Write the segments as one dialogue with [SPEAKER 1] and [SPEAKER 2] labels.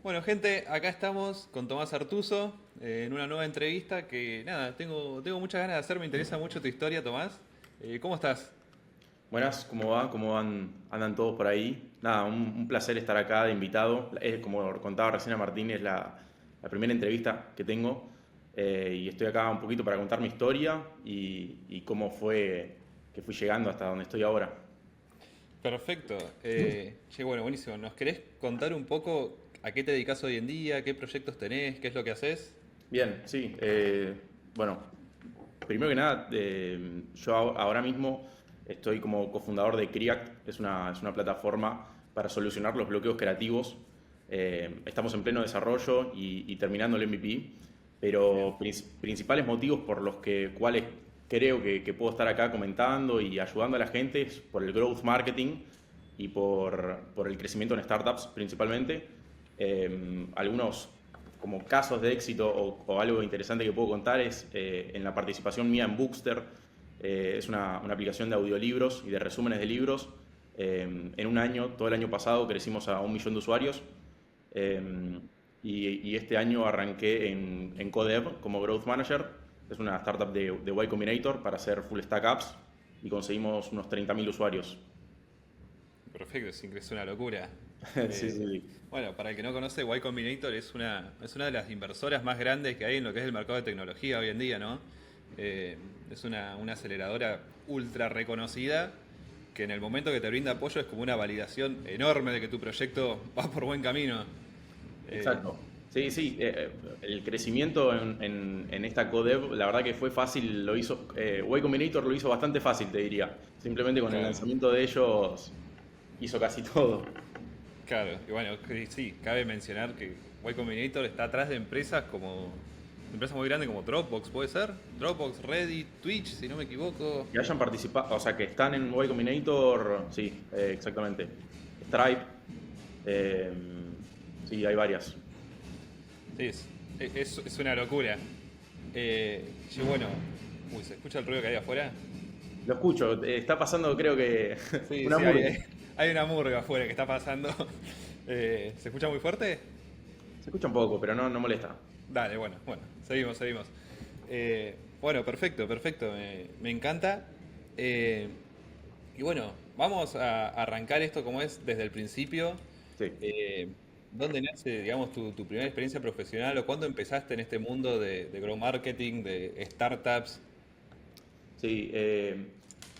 [SPEAKER 1] Bueno, gente, acá estamos con Tomás Artuso en una nueva entrevista que, nada, tengo muchas ganas de hacer, me interesa mucho tu historia, Tomás. ¿Cómo estás?
[SPEAKER 2] Buenas, ¿cómo va? ¿Cómo van? ¿Andan todos por ahí? Nada, un placer estar acá de invitado. Como contaba recién a Martín, es la primera entrevista que tengo y estoy acá un poquito para contar mi historia y cómo fue que fui llegando hasta donde estoy ahora.
[SPEAKER 1] Perfecto. Che, bueno, buenísimo. ¿Nos querés contar un poco a qué te dedicas hoy en día, qué proyectos tenés, qué es lo que haces?
[SPEAKER 2] Bien, sí. Bueno, primero que nada, yo ahora mismo estoy como cofundador de Criact, es una plataforma para solucionar los bloqueos creativos. Estamos en pleno desarrollo y terminando el MVP,
[SPEAKER 1] Bien.
[SPEAKER 2] pero principales motivos por los cuales creo que puedo estar acá comentando y ayudando a la gente es por el growth marketing y por el crecimiento en startups principalmente. Algunos como casos de éxito o algo interesante que puedo contar es en la participación mía en Bookster. Es una aplicación de audiolibros y de resúmenes de libros. En un año, todo el año pasado, crecimos a 1 millón de usuarios. Eh, y este año arranqué en Codev como Growth Manager. Es una startup de Y Combinator para hacer full stack apps y conseguimos unos 30.000 usuarios.
[SPEAKER 1] Perfecto, es una locura.
[SPEAKER 2] Sí, sí,
[SPEAKER 1] Eh,
[SPEAKER 2] sí.
[SPEAKER 1] bueno, para el que no conoce, Y Combinator es una de las inversoras más grandes que hay en lo que es el mercado de tecnología hoy en día, ¿no? Es una aceleradora ultra reconocida que en el momento que te brinda apoyo es como una validación enorme de que tu proyecto va por buen camino. Eh,
[SPEAKER 2] Exacto. Sí, sí, el crecimiento en esta Codev, la verdad que fue fácil, lo hizo, Y Combinator lo hizo bastante fácil, te diría. Simplemente con el
[SPEAKER 1] claro,
[SPEAKER 2] lanzamiento de ellos hizo casi todo.
[SPEAKER 1] claro. Y bueno, sí, cabe mencionar que Y Combinator está atrás de empresas muy grandes como Dropbox, ¿puede ser? Dropbox, Reddit, Twitch, si no me equivoco.
[SPEAKER 2] Que hayan participado, o sea, que están en Y Combinator, sí, exactamente. Stripe, eh, sí, hay varias.
[SPEAKER 1] Sí, es una locura. Yo, bueno, uy, ¿se escucha el ruido que hay afuera?
[SPEAKER 2] Lo escucho, está pasando creo que
[SPEAKER 1] Sí,
[SPEAKER 2] una
[SPEAKER 1] sí,
[SPEAKER 2] murga.
[SPEAKER 1] hay una murga afuera que está pasando. ¿Se escucha muy fuerte?
[SPEAKER 2] Se escucha un poco, pero no molesta.
[SPEAKER 1] Dale, bueno, seguimos. Bueno, perfecto, perfecto, me encanta. Eh, y bueno, vamos a arrancar esto como es desde el principio.
[SPEAKER 2] Sí.
[SPEAKER 1] Eh, ¿Dónde nace, digamos, tu primera experiencia profesional o cuándo empezaste en este mundo de grow marketing, de startups?
[SPEAKER 2] Sí,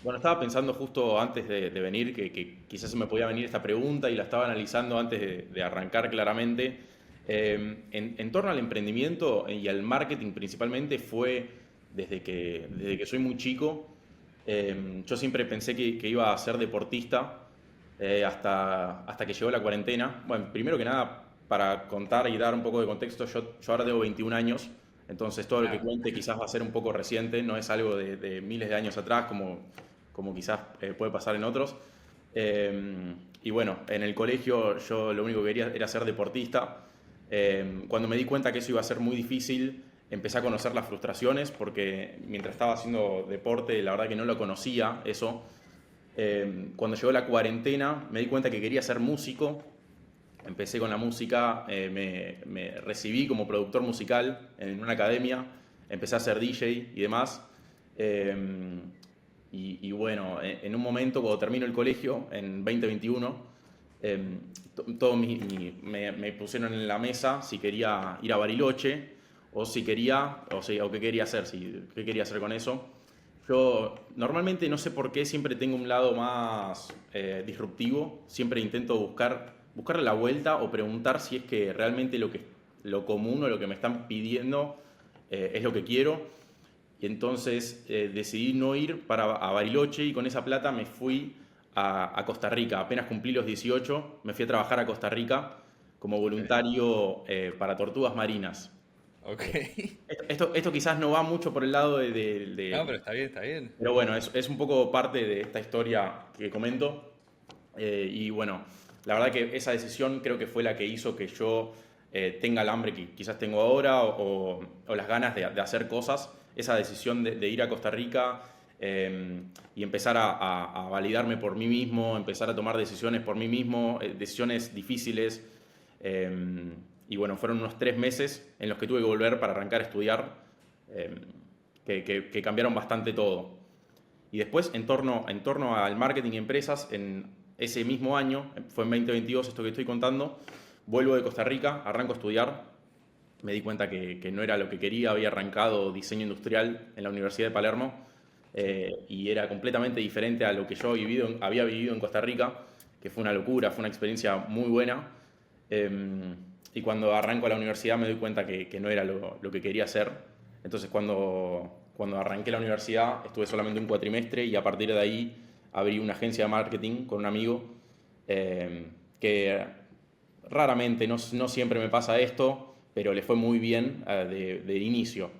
[SPEAKER 2] bueno, estaba pensando justo antes de venir que quizás se me podía venir esta pregunta y la estaba analizando antes de arrancar claramente. En torno al emprendimiento y al marketing principalmente fue desde que soy muy chico. Yo siempre pensé que iba a ser deportista hasta que llegó la cuarentena. Bueno, primero que nada, para contar y dar un poco de contexto, yo ahora tengo 21 años. Entonces todo lo que
[SPEAKER 1] Ah,
[SPEAKER 2] cuente quizás va a ser un poco reciente, no es algo de miles de años atrás como quizás puede pasar en otros. Y bueno, en el colegio yo lo único que quería era ser deportista. Cuando me di cuenta que eso iba a ser muy difícil, empecé a conocer las frustraciones porque mientras estaba haciendo deporte la verdad que no lo conocía eso. Cuando llegó la cuarentena me di cuenta que quería ser músico. Empecé con la música, me recibí como productor musical en una academia, empecé a ser DJ y demás. Eh, y bueno, en un momento cuando termino el colegio, en 2021, eh, todo me pusieron en la mesa si quería ir a Bariloche o si quería, o qué quería hacer, qué quería hacer con eso. Yo normalmente no sé por qué siempre tengo un lado más disruptivo, siempre intento buscarle la vuelta o preguntar si es que realmente lo común o lo que me están pidiendo es lo que quiero. Y entonces decidí no ir a Bariloche y con esa plata me fui a Costa Rica. Apenas cumplí los 18, me fui a trabajar a Costa Rica como
[SPEAKER 1] ok.
[SPEAKER 2] voluntario para tortugas marinas.
[SPEAKER 1] Ok.
[SPEAKER 2] Esto quizás no va mucho por el lado
[SPEAKER 1] No, pero está bien, está bien.
[SPEAKER 2] pero bueno, es un poco parte de esta historia que comento. Y bueno, la verdad que esa decisión creo que fue la que hizo que yo tenga el hambre que quizás tengo ahora o las ganas de hacer cosas. Esa decisión de ir a Costa Rica y empezar a validarme por mí mismo, empezar a tomar decisiones por mí mismo, decisiones difíciles. y bueno, fueron unos 3 meses en los que tuve que volver para arrancar a estudiar, que cambiaron bastante todo. Y después, en torno al marketing y empresas, en ese mismo año, fue en 2022 esto que estoy contando, vuelvo de Costa Rica, arranco a estudiar, me di cuenta que no era lo que quería, había arrancado diseño industrial en la Universidad de Palermo, y era completamente diferente a lo que yo había vivido en Costa Rica, que fue una locura, fue una experiencia muy buena. Y cuando arranco a la universidad me doy cuenta que no era lo que quería hacer. Entonces cuando arranqué la universidad estuve solamente un cuatrimestre y a partir de ahí abrí una agencia de marketing con un amigo, que raramente, no siempre me pasa esto, pero le fue muy bien de inicio.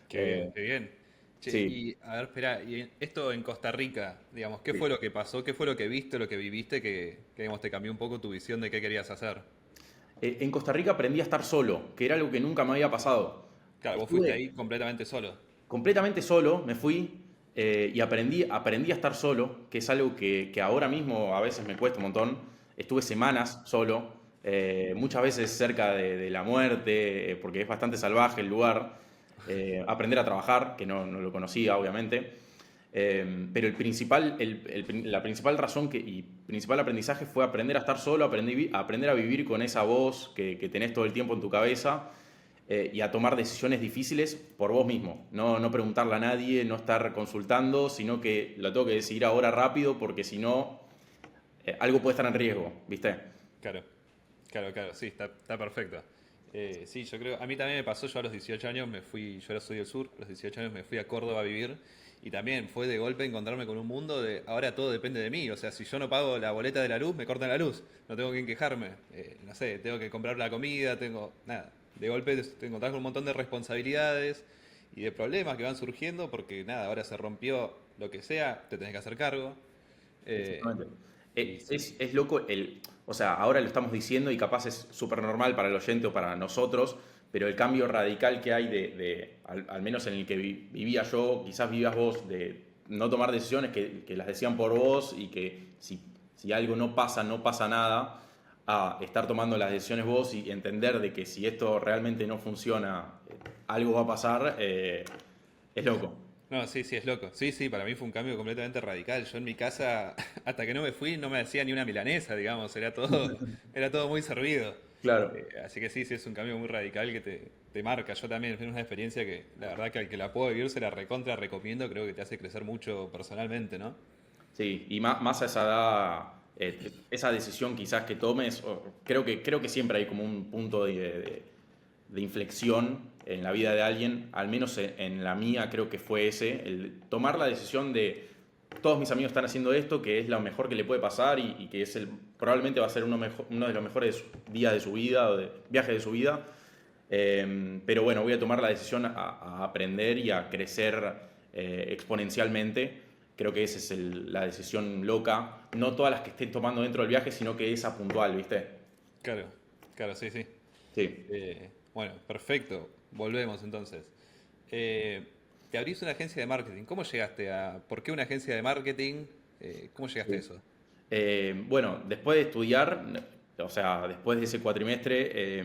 [SPEAKER 1] Qué bien, qué bien. Che,
[SPEAKER 2] Sí.
[SPEAKER 1] y a ver, espera, y esto en Costa Rica, digamos, ¿qué
[SPEAKER 2] Sí.
[SPEAKER 1] fue lo que pasó? ¿Qué fue lo que viste, lo que viviste que digamos, te cambió un poco tu visión de qué querías hacer?
[SPEAKER 2] En Costa Rica aprendí a estar solo, que era algo que nunca me había pasado.
[SPEAKER 1] Claro, vos fuiste
[SPEAKER 2] Estuve
[SPEAKER 1] ahí completamente solo.
[SPEAKER 2] completamente solo, me fui, y aprendí a estar solo, que es algo que ahora mismo a veces me cuesta un montón. Estuve semanas solo, muchas veces cerca de la muerte, porque es bastante salvaje el lugar. Aprender a trabajar, que no lo conocía, obviamente. Pero la principal razón y principal aprendizaje fue aprender a estar solo, aprender a vivir con esa voz que tenés todo el tiempo en tu cabeza, y a tomar decisiones difíciles por vos mismo. No preguntarle a nadie, no estar consultando, sino que lo tengo que decidir ahora rápido porque si no, algo puede estar en riesgo, ¿viste?
[SPEAKER 1] Claro, claro, sí, está perfecto. Sí, yo creo, a mí también me pasó, yo a los 18 años me fui, yo ahora soy del sur, a los 18 años me fui a Córdoba a vivir y también fue de golpe encontrarme con un mundo de ahora todo depende de mí, o sea, si yo no pago la boleta de la luz, me cortan la luz, no tengo quien quejarme, no sé, tengo que comprar la comida, nada, de golpe te encontrás con un montón de responsabilidades y de problemas que van surgiendo porque nada, ahora se rompió lo que sea, te tenés que hacer cargo. eh,
[SPEAKER 2] Exactamente.
[SPEAKER 1] y sí,
[SPEAKER 2] Es loco o sea, ahora lo estamos diciendo y capaz es súper normal para el oyente o para nosotros, pero el cambio radical que hay al menos en el que vivía yo, quizás vivías vos, de no tomar decisiones que las decían por vos y que si algo no pasa, no pasa nada, a estar tomando las decisiones vos y entender de que si esto realmente no funciona, algo va a pasar, es loco.
[SPEAKER 1] no, sí, sí, es loco. Sí, sí, para mí fue un cambio completamente radical. Yo en mi casa, hasta que no me fui, no me hacía ni una milanesa, digamos, era todo muy servido.
[SPEAKER 2] Claro.
[SPEAKER 1] Así que sí, sí, es un cambio muy radical que te marca. Yo también, es una experiencia que la verdad que al que la puedo vivir se la recontra recomiendo, creo que te hace crecer mucho personalmente, ¿no?
[SPEAKER 2] Sí, y más a esa edad, esa decisión quizás que tomes, creo que siempre hay como un punto de inflexión en la vida de alguien, al menos en la mía creo que fue ese, el tomar la decisión de todos mis amigos están haciendo esto, que es lo mejor que le puede pasar y que probablemente va a ser uno de los mejores días de su vida o de viajes de su vida. Pero bueno, voy a tomar la decisión a aprender y a crecer exponencialmente. Creo que esa es la decisión loca. No todas las que estés tomando dentro del viaje, sino que esa puntual, ¿viste?
[SPEAKER 1] Claro, claro, sí, sí.
[SPEAKER 2] Sí.
[SPEAKER 1] Bueno, perfecto. Volvemos entonces. Eh, Te abrís una agencia de marketing. ¿Cómo llegaste por qué una agencia de marketing? ¿Cómo llegaste a
[SPEAKER 2] Sí.
[SPEAKER 1] eso?
[SPEAKER 2] Bueno, después de estudiar, o sea, después de ese cuatrimestre,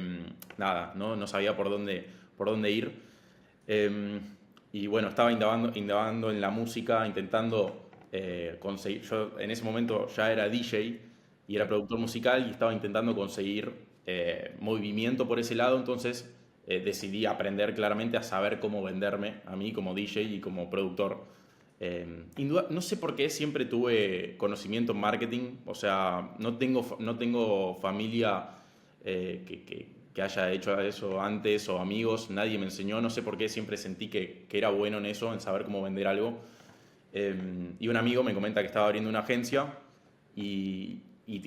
[SPEAKER 2] nada, no sabía por dónde ir. Eh, y bueno, estaba indagando en la música, intentando conseguir. Yo en ese momento ya era DJ y era productor musical y estaba intentando conseguir movimiento por ese lado, entonces decidí aprender claramente a saber cómo venderme a mí como DJ y como productor. No sé por qué siempre tuve conocimiento en marketing, o sea, no tengo familia que haya hecho eso antes o amigos, nadie me enseñó, no sé por qué siempre sentí que era bueno en eso, en saber cómo vender algo. Y un amigo me comenta que estaba abriendo una agencia y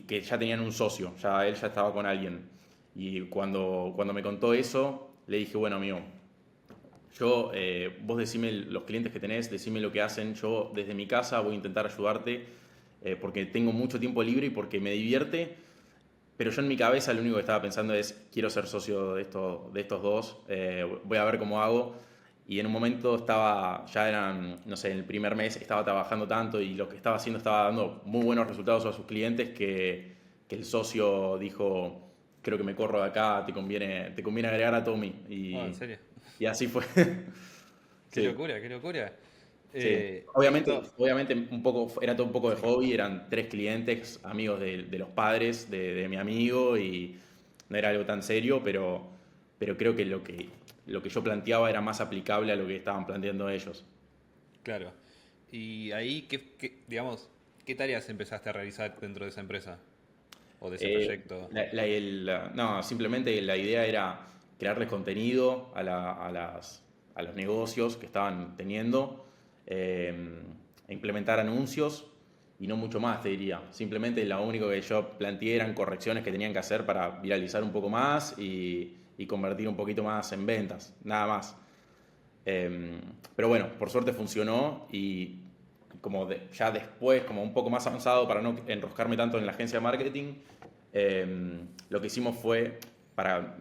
[SPEAKER 2] que ya tenían un socio, él ya estaba con alguien. Y cuando me contó eso, le dije, bueno, amigo, vos decime los clientes que tenés, decime lo que hacen. Yo desde mi casa voy a intentar ayudarte, porque tengo mucho tiempo libre y porque me divierte. Pero yo en mi cabeza lo único que estaba pensando es, quiero ser socio de estos dos, voy a ver cómo hago. Y en un momento ya eran, no sé, en el primer mes estaba trabajando tanto y lo que estaba haciendo estaba dando muy buenos resultados a sus clientes que el socio dijo, creo que me corro de acá, te conviene agregar a Tommy.
[SPEAKER 1] ¿En serio?
[SPEAKER 2] Y así fue.
[SPEAKER 1] Qué
[SPEAKER 2] Sí,
[SPEAKER 1] locura, qué locura.
[SPEAKER 2] sí.
[SPEAKER 1] Esto,
[SPEAKER 2] Obviamente un poco, era todo un poco de hobby, eran 3 clientes, amigos de los padres de mi amigo, y no era algo tan serio, pero creo que lo que yo planteaba era más aplicable a lo que estaban planteando ellos.
[SPEAKER 1] claro. Y ahí, digamos, ¿qué tareas empezaste a realizar dentro de esa empresa? O de ese
[SPEAKER 2] Eh,
[SPEAKER 1] proyecto.
[SPEAKER 2] no, simplemente la idea era crearles contenido a los negocios que estaban teniendo, eh, e implementar anuncios y no mucho más, te diría. Simplemente lo único que yo planteé eran correcciones que tenían que hacer para viralizar un poco más y convertir un poquito más en ventas, nada más. Pero bueno, por suerte funcionó y ya después, como un poco más avanzado, para no enroscarme tanto en la agencia de marketing, lo que hicimos fue para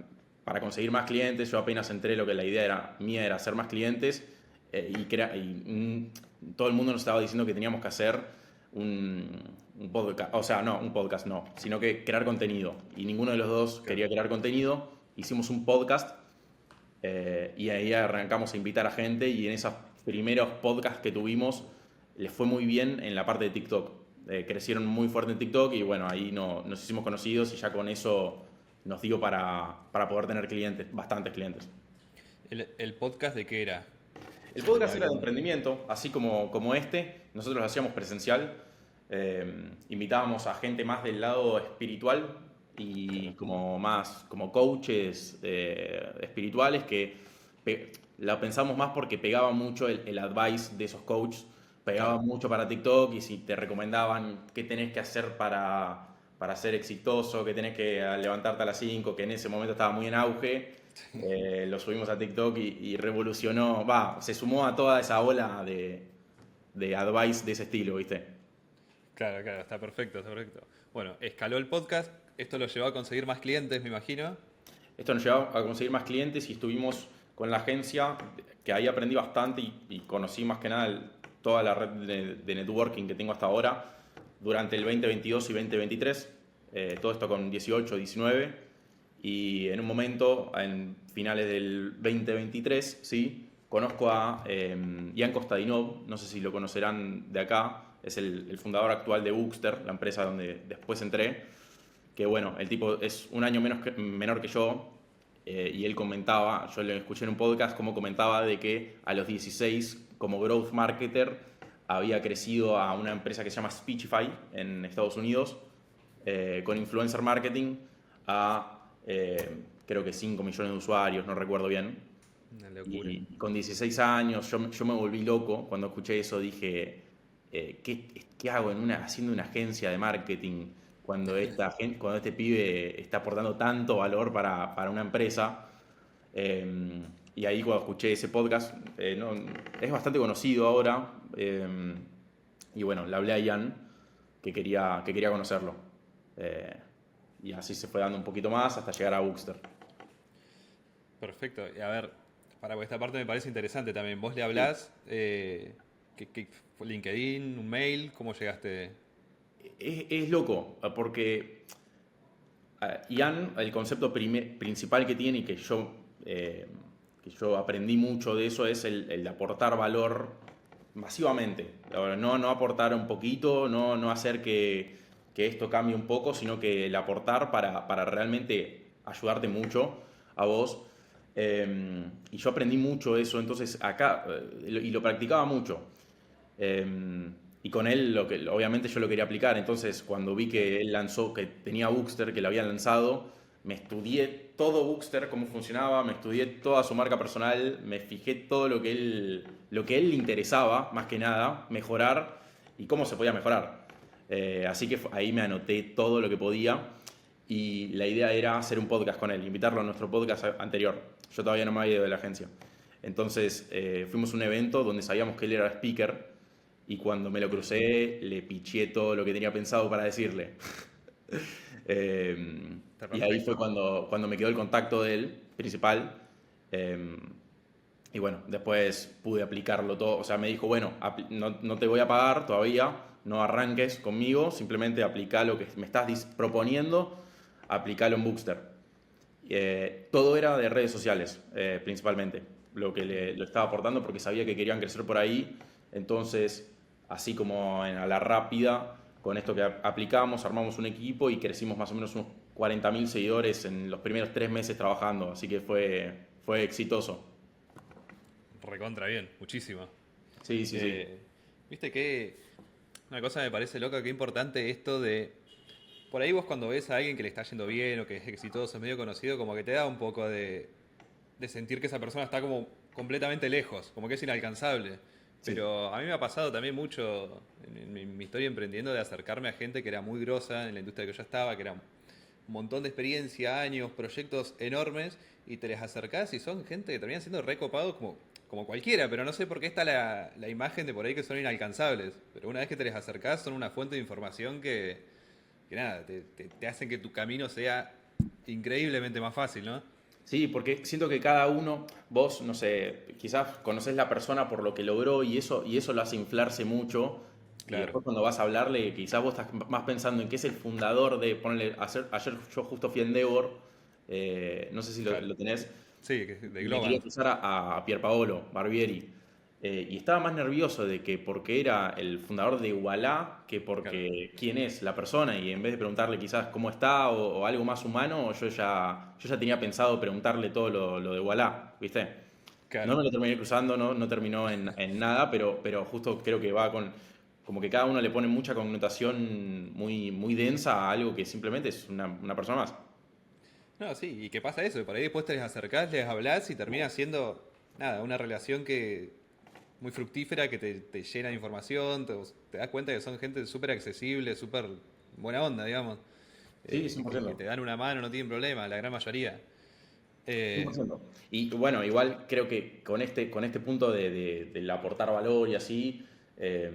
[SPEAKER 2] conseguir más clientes. Yo apenas entré, lo que la idea mía era hacer más clientes, todo el mundo nos estaba diciendo que teníamos que hacer un podcast, o sea, no, un podcast no, sino que crear contenido. Y ninguno de los dos
[SPEAKER 1] Claro.
[SPEAKER 2] quería crear contenido. Hicimos un podcast, y ahí arrancamos a invitar a gente, y en esos primeros podcasts que tuvimos les fue muy bien en la parte de TikTok. Crecieron muy fuerte en TikTok y bueno, ahí nos hicimos conocidos y ya con eso nos dio para poder tener clientes, bastantes clientes.
[SPEAKER 1] ¿El podcast de qué era?
[SPEAKER 2] El podcast era de
[SPEAKER 1] Algo.
[SPEAKER 2] emprendimiento, así como este. Nosotros lo hacíamos presencial. Invitábamos a gente más del lado espiritual y como más como coaches espirituales que la pensamos más porque pegaba mucho el advice de esos coaches, pegaba
[SPEAKER 1] Claro.
[SPEAKER 2] mucho para TikTok, y si te recomendaban qué tenés que hacer para ser exitoso, que tenés que levantarte a las 5, que en ese momento estaba muy en auge. Lo subimos a TikTok y revolucionó, se sumó a toda esa ola de advice de ese estilo, ¿viste?
[SPEAKER 1] Claro, claro, está perfecto, está perfecto. Bueno, escaló el podcast, esto lo llevó a conseguir más clientes, me imagino.
[SPEAKER 2] Esto nos llevó a conseguir más clientes y estuvimos con la agencia, que ahí aprendí bastante y conocí más que nada toda la red de networking que tengo hasta ahora durante el 2022 y 2023. Todo esto con 18, 19. Y en un momento, en finales del 2023, sí, conozco a Ian Kostadinov, no sé si lo conocerán de acá, es el fundador actual de Bookster, la empresa donde después entré, que bueno, el tipo es un año menor que yo, y él comentaba, yo le escuché en un podcast cómo comentaba de que a los 16, como growth marketer, había crecido a una empresa que se llama Speechify en Estados Unidos, con influencer marketing a creo que 5 millones de usuarios, no recuerdo bien.
[SPEAKER 1] Una locura.
[SPEAKER 2] Y con 16 años yo me volví loco cuando escuché eso. Dije, ¿qué hago haciendo una agencia de marketing cuando este pibe está aportando tanto valor para una empresa? Y ahí cuando escuché ese podcast, es bastante conocido ahora, y bueno, le hablé a Ian que quería conocerlo. Eh, y así se fue dando un poquito más hasta llegar a Bookster.
[SPEAKER 1] Perfecto. Y a ver, para esta parte me parece interesante también. ¿Vos le hablás? ¿Qué fue LinkedIn, un mail? ¿Cómo llegaste?
[SPEAKER 2] Es loco, porque Ian, el concepto principal que tiene, y que yo aprendí mucho de eso, es el de aportar valor masivamente. No aportar un poquito, no hacer que esto cambie un poco, sino que el aportar para realmente ayudarte mucho a vos. Y yo aprendí mucho eso, entonces acá, y lo practicaba mucho. Y con él, obviamente yo lo quería aplicar. Entonces, cuando vi que él lanzó, que tenía Bookster, que lo habían lanzado, me estudié todo Bookster, cómo funcionaba, me estudié toda su marca personal, me fijé todo lo que él le interesaba, más que nada, mejorar y cómo se podía mejorar. Así que ahí me anoté todo lo que podía, y la idea era hacer un podcast con él, invitarlo a nuestro podcast anterior. Yo todavía no me había ido de la agencia. Entonces, fuimos a un evento donde sabíamos que él era speaker, y cuando me lo crucé le piché todo lo que tenía pensado para decirle.
[SPEAKER 1] Está
[SPEAKER 2] Y ahí fue
[SPEAKER 1] perfecto.
[SPEAKER 2] cuando me quedó el contacto de él, principal. Eh, y bueno, después pude aplicarlo todo. O sea, me dijo, bueno, no te voy a pagar todavía, no arranques conmigo, simplemente aplica lo que me estás proponiendo, aplicalo en Bookster. Todo era de redes sociales, principalmente, lo que lo estaba aportando porque sabía que querían crecer por ahí. Entonces, así como a la rápida, con esto que aplicamos, armamos un equipo y crecimos más o menos unos 40.000 seguidores en los primeros 3 meses trabajando, así que fue exitoso.
[SPEAKER 1] Recontra bien, muchísimo.
[SPEAKER 2] Sí, sí, sí.
[SPEAKER 1] Viste que una cosa me parece loca, que importante esto de... Por ahí vos cuando ves a alguien que le está yendo bien o que es exitoso, es medio conocido, como que te da un poco de sentir que esa persona está como completamente lejos, como que es inalcanzable.
[SPEAKER 2] Sí.
[SPEAKER 1] Pero a mí me ha pasado también mucho en mi historia emprendiendo de acercarme a gente que era muy grosa en la industria que yo estaba, que era un montón de experiencia, años, proyectos enormes, y te les acercás y son gente que terminan siendo recopados como cualquiera, pero no sé por qué está la imagen de por ahí que son inalcanzables. Pero una vez que te les acercás son una fuente de información que nada, te hacen que tu camino sea increíblemente más fácil, ¿no?
[SPEAKER 2] Sí, porque siento que cada uno, vos, no sé, quizás conocés la persona por lo que logró y eso lo hace inflarse mucho. Y
[SPEAKER 1] Claro.
[SPEAKER 2] después cuando vas a hablarle, quizás vos estás más pensando en que es el fundador de, ponerle, ayer yo justo fui a Endeavor, no sé si lo,
[SPEAKER 1] Claro.
[SPEAKER 2] lo tenés,
[SPEAKER 1] Sí, de
[SPEAKER 2] y le quería
[SPEAKER 1] Globant.
[SPEAKER 2] cruzar a Pierpaolo Barbieri. Y estaba más nervioso de que porque era el fundador de Ualá que
[SPEAKER 1] Claro.
[SPEAKER 2] porque quién es la persona. Y en vez de preguntarle quizás cómo está o algo más humano, yo ya tenía pensado preguntarle todo lo de Ualá, ¿viste? No
[SPEAKER 1] Claro.
[SPEAKER 2] me lo terminé cruzando, no terminó en nada, pero justo creo que va con... Como que cada uno le pone mucha connotación muy, muy densa a algo que simplemente es una persona más.
[SPEAKER 1] No, sí, y que pasa eso, por ahí después te les acercás, les hablás y termina siendo, nada, una relación que muy fructífera, que te llena de información, te das cuenta que son gente súper accesible, súper buena onda, digamos,
[SPEAKER 2] Sí, cien por
[SPEAKER 1] que
[SPEAKER 2] ciento
[SPEAKER 1] te dan una mano, no tienen problema, la gran mayoría. Eh,
[SPEAKER 2] 100%. Y bueno, igual creo que con este punto del aportar valor y así, eh,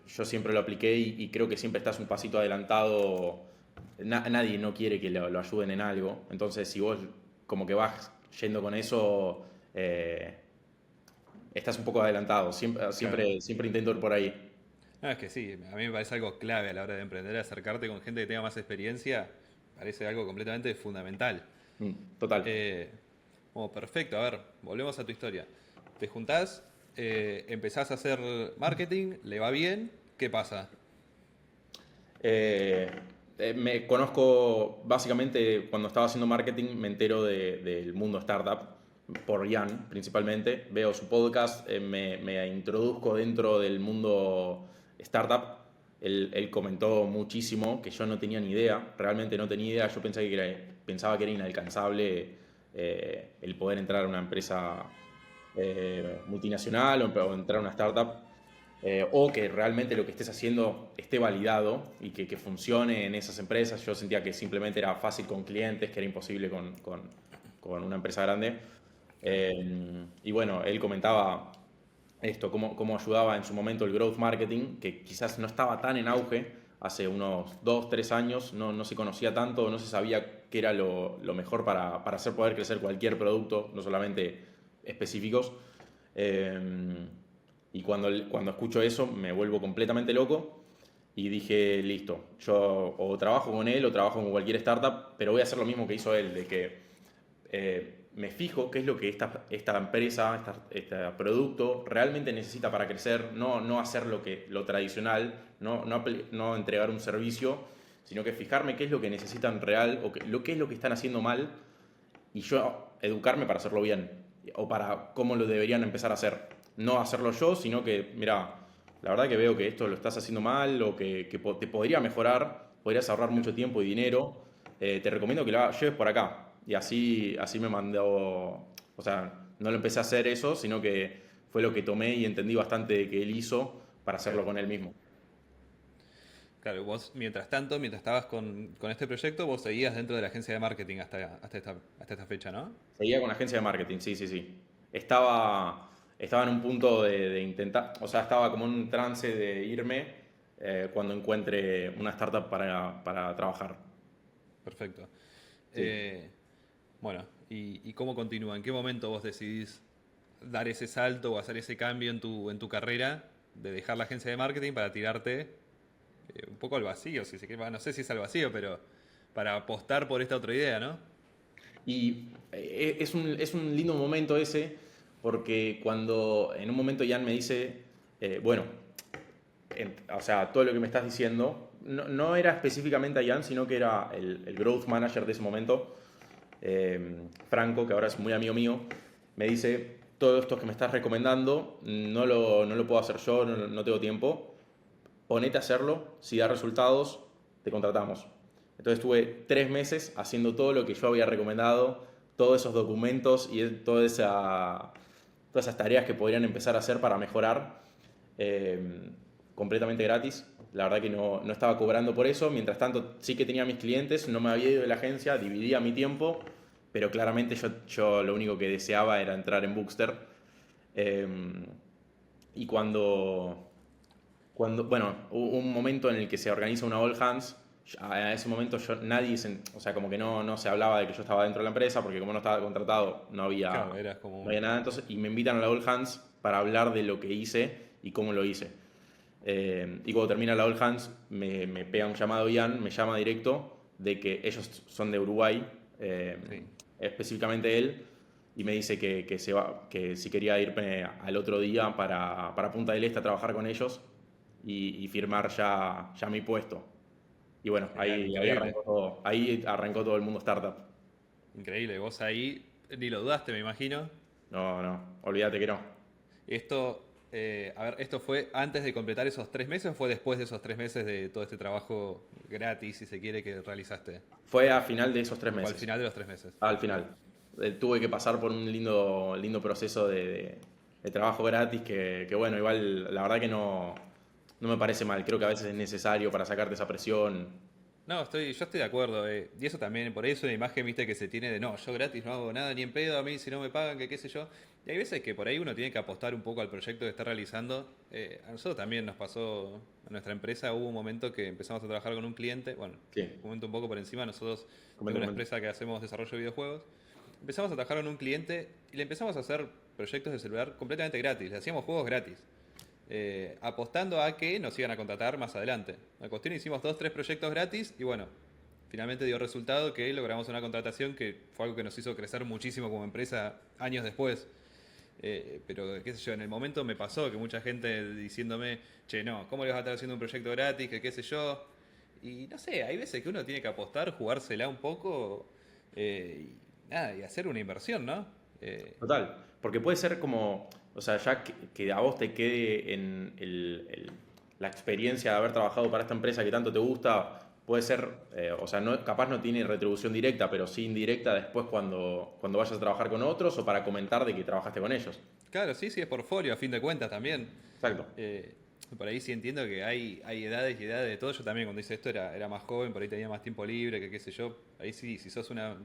[SPEAKER 2] yo siempre lo apliqué y creo que siempre estás un pasito adelantado. Nadie no quiere que lo ayuden en algo. Entonces, si vos como que vas yendo con eso, estás un poco adelantado. Siempre,
[SPEAKER 1] claro.
[SPEAKER 2] siempre, siempre intento ir por ahí.
[SPEAKER 1] No, es que sí, a mí me parece algo clave a la hora de emprender, acercarte con gente que tenga más experiencia, parece algo completamente fundamental.
[SPEAKER 2] Total.
[SPEAKER 1] Eh, perfecto, a ver, volvemos a tu historia. Te juntás, empezás a hacer marketing, le va bien, ¿qué pasa?
[SPEAKER 2] Eh, Me conozco, básicamente, cuando estaba haciendo marketing, me entero del mundo startup, por Jan principalmente. Veo su podcast, me introduzco dentro del mundo startup. Él comentó muchísimo que yo no tenía ni idea, realmente no tenía idea. Yo pensaba que era inalcanzable el poder entrar a una empresa multinacional o entrar a una startup, o que realmente lo que estés haciendo esté validado y que funcione en esas empresas. Yo sentía que simplemente era fácil con clientes, que era imposible con una empresa grande. Y bueno, él comentaba esto, cómo ayudaba en su momento el growth marketing, que quizás no estaba tan en auge hace unos 2, 3 años, no se conocía tanto, no se sabía qué era lo mejor para hacer poder crecer cualquier producto, no solamente específicos. Eh, y cuando escucho eso me vuelvo completamente loco y dije, listo, yo o trabajo con él o trabajo con cualquier startup, pero voy a hacer lo mismo que hizo él, de que me fijo qué es lo que esta empresa, este producto realmente necesita para crecer, no hacer lo tradicional, no entregar un servicio, sino que fijarme qué es lo que necesitan real o qué es lo que están haciendo mal y yo educarme para hacerlo bien o para cómo lo deberían empezar a hacer. No hacerlo yo, sino que, mira, la verdad que veo que esto lo estás haciendo mal o que te podría mejorar, podrías ahorrar
[SPEAKER 1] Claro.
[SPEAKER 2] mucho tiempo y dinero. Te recomiendo que lo lleves por acá. Y así me mandó, o sea, no lo empecé a hacer eso, sino que fue lo que tomé y entendí bastante de que él hizo para hacerlo
[SPEAKER 1] Claro.
[SPEAKER 2] con él mismo.
[SPEAKER 1] Claro, vos, mientras tanto, mientras estabas con este proyecto, vos seguías dentro de la agencia de marketing hasta esta fecha, ¿no?
[SPEAKER 2] Seguía con agencia de marketing, sí, sí, sí. Estaba en un punto de intentar, o sea, estaba como en un trance de irme cuando encuentre una startup para trabajar.
[SPEAKER 1] Perfecto.
[SPEAKER 2] Sí.
[SPEAKER 1] Eh, bueno, ¿y cómo continúa? ¿En qué momento vos decidís dar ese salto o hacer ese cambio en tu carrera de dejar la agencia de marketing para tirarte un poco al vacío, si se quiere? No sé si es al vacío, pero para apostar por esta otra idea, ¿no?
[SPEAKER 2] Y es un lindo momento ese, porque cuando en un momento Jan me dice, bueno, o sea, todo lo que me estás diciendo, no era específicamente a Jan, sino que era el growth manager de ese momento, Franco, que ahora es muy amigo mío, me dice, todo esto que me estás recomendando, no lo puedo hacer yo, no tengo tiempo, ponete a hacerlo, si da resultados, te contratamos. Entonces estuve 3 meses haciendo todo lo que yo había recomendado, todos esos documentos y todas esas tareas que podrían empezar a hacer para mejorar, completamente gratis. La verdad que no estaba cobrando por eso. Mientras tanto, sí que tenía mis clientes, no me había ido de la agencia, dividía mi tiempo, pero claramente yo lo único que deseaba era entrar en Bookster. Eh, y bueno, hubo un momento en el que se organiza una All Hands. A ese momento o sea, como que no se hablaba de que yo estaba dentro de la empresa, porque como no estaba contratado,
[SPEAKER 1] Claro, eras como
[SPEAKER 2] no había nada. Entonces, y me invitan a la All Hands para hablar de lo que hice y cómo lo hice. Y cuando termina la All Hands, me pega un llamado Ian, me llama directo de que ellos son de Uruguay,
[SPEAKER 1] sí.
[SPEAKER 2] específicamente él, y me dice que si quería irme al otro día para Punta del Este a trabajar con ellos y firmar ya mi puesto. Y bueno,
[SPEAKER 1] Genial, increíble.
[SPEAKER 2] ahí arrancó todo el mundo startup.
[SPEAKER 1] Increíble. Vos ahí ni lo dudaste, me imagino.
[SPEAKER 2] No, olvídate que no.
[SPEAKER 1] Esto, a ver, ¿esto fue antes de completar esos 3 meses o fue después de esos 3 meses de todo este trabajo gratis, si se quiere, que realizaste?
[SPEAKER 2] Fue a final de esos 3
[SPEAKER 1] O al
[SPEAKER 2] meses.
[SPEAKER 1] final de los 3 meses.
[SPEAKER 2] Al final. Tuve que pasar por un lindo proceso de trabajo gratis que bueno, igual la verdad que no me parece mal. Creo que a veces es necesario para sacarte esa presión.
[SPEAKER 1] No, yo estoy de acuerdo. Y eso también, por ahí es una imagen, viste, que se tiene de no, yo gratis no hago nada ni en pedo, a mí si no me pagan, que qué sé yo. Y hay veces que por ahí uno tiene que apostar un poco al proyecto que está realizando. A nosotros también nos pasó, a nuestra empresa hubo un momento que empezamos a trabajar con un cliente, bueno,
[SPEAKER 2] Sí,
[SPEAKER 1] comento un poco por encima, nosotros
[SPEAKER 2] comenta,
[SPEAKER 1] tengo una
[SPEAKER 2] comenta.
[SPEAKER 1] empresa que hacemos desarrollo de videojuegos. Empezamos a trabajar con un cliente y le empezamos a hacer proyectos de celular completamente gratis, le hacíamos juegos gratis. Apostando a que nos iban a contratar más adelante. La cuestión hicimos 2, 3 proyectos gratis y bueno, finalmente dio resultado que logramos una contratación que fue algo que nos hizo crecer muchísimo como empresa años después. Pero qué sé yo, en el momento me pasó que mucha gente diciéndome, che, no, ¿cómo le vas a estar haciendo un proyecto gratis? Que qué sé yo. Y no sé, hay veces que uno tiene que apostar, jugársela un poco y hacer una inversión, ¿no?
[SPEAKER 2] Total, porque puede ser como, o sea, ya que a vos te quede en la experiencia de haber trabajado para esta empresa que tanto te gusta, puede ser, o sea, capaz no tiene retribución directa, pero sí indirecta después cuando vayas a trabajar con otros o para comentar de que trabajaste con ellos.
[SPEAKER 1] Claro, sí, sí, es portfolio a fin de cuentas también.
[SPEAKER 2] Exacto.
[SPEAKER 1] Eh, por ahí sí entiendo que hay edades y edades de todo. Yo también cuando hice esto era más joven, por ahí tenía más tiempo libre, que qué sé yo. Ahí sí, si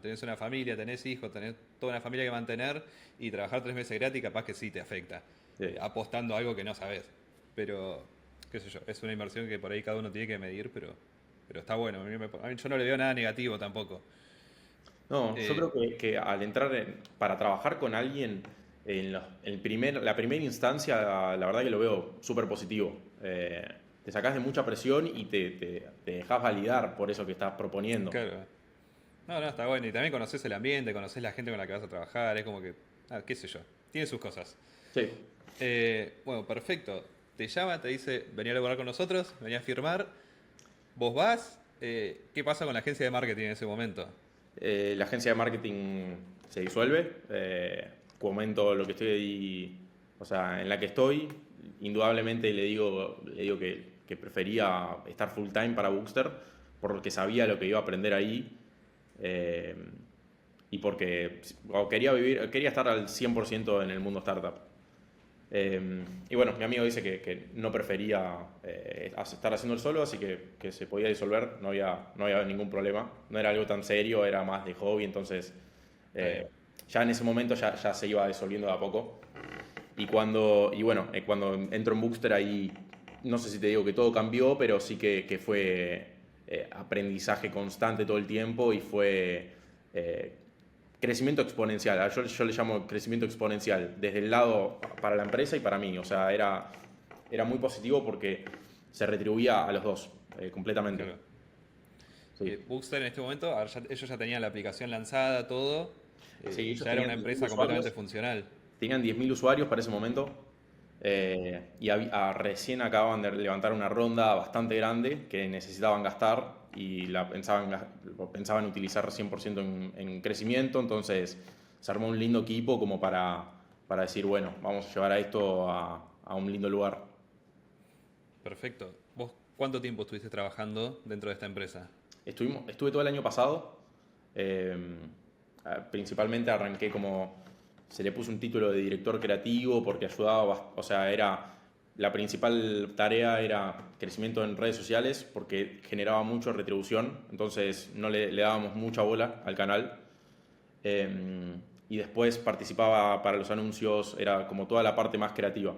[SPEAKER 1] tenés una familia, tenés hijos, tenés toda una familia que mantener y trabajar 3 meses gratis, capaz que sí te afecta.
[SPEAKER 2] Sí.
[SPEAKER 1] Apostando a algo que no sabes. Pero, qué sé yo, es una inversión que por ahí cada uno tiene que medir, pero está bueno. A mí yo no le veo nada negativo tampoco.
[SPEAKER 2] No, yo
[SPEAKER 1] Eh,
[SPEAKER 2] creo que al entrar para trabajar con alguien la primera instancia, la verdad que lo veo súper positivo. Te sacás de mucha presión y te dejas validar por eso que estás proponiendo.
[SPEAKER 1] claro. No, está bueno. Y también conoces el ambiente, conoces la gente con la que vas a trabajar. Es como que, qué sé yo, tiene sus cosas.
[SPEAKER 2] Sí.
[SPEAKER 1] Bueno, perfecto. Te llama, te dice, venía a laburar con nosotros, venía a firmar. Vos vas. ¿Qué pasa con la agencia de marketing en ese momento?
[SPEAKER 2] La agencia de marketing se disuelve. Comento lo que estoy, o sea, en la que estoy. Indudablemente le digo que prefería estar full time para Bookster porque sabía lo que iba a aprender ahí. eh, y porque quería estar al 100% en el mundo startup. Y bueno, mi amigo dice que no prefería estar haciendo el solo, así que se podía disolver, no había ningún problema. No era algo tan serio, era más de hobby, entonces
[SPEAKER 1] Está bien.
[SPEAKER 2] ya en ese momento ya se iba disolviendo de a poco. Y bueno, cuando entro en Bookster ahí, no sé si te digo que todo cambió, pero sí que fue aprendizaje constante todo el tiempo y fue crecimiento exponencial. Yo le llamo crecimiento exponencial, desde el lado para la empresa y para mí. O sea, era muy positivo porque se retribuía a los dos completamente.
[SPEAKER 1] Claro.
[SPEAKER 2] Sí,
[SPEAKER 1] Bookster en este momento, a ver, ellos ya tenían la aplicación lanzada, todo,
[SPEAKER 2] sí, ellos
[SPEAKER 1] ya era
[SPEAKER 2] tenían
[SPEAKER 1] una
[SPEAKER 2] 10.000
[SPEAKER 1] empresa completamente
[SPEAKER 2] usuarios.
[SPEAKER 1] funcional.
[SPEAKER 2] Tenían 10.000 usuarios para ese momento y recién acababan de levantar una ronda bastante grande que necesitaban gastar y pensaban utilizar 100% en crecimiento, entonces se armó un lindo equipo como para decir, bueno, vamos a llevar a esto a un lindo lugar.
[SPEAKER 1] Perfecto. ¿Vos cuánto tiempo estuviste trabajando dentro de esta empresa?
[SPEAKER 2] Estuve todo el año pasado, eh, principalmente arranqué como, se le puso un título de director creativo porque ayudaba, o sea, la principal tarea era crecimiento en redes sociales porque generaba mucho retribución, entonces no le dábamos mucha bola al canal. Y después participaba para los anuncios, era como toda la parte más creativa.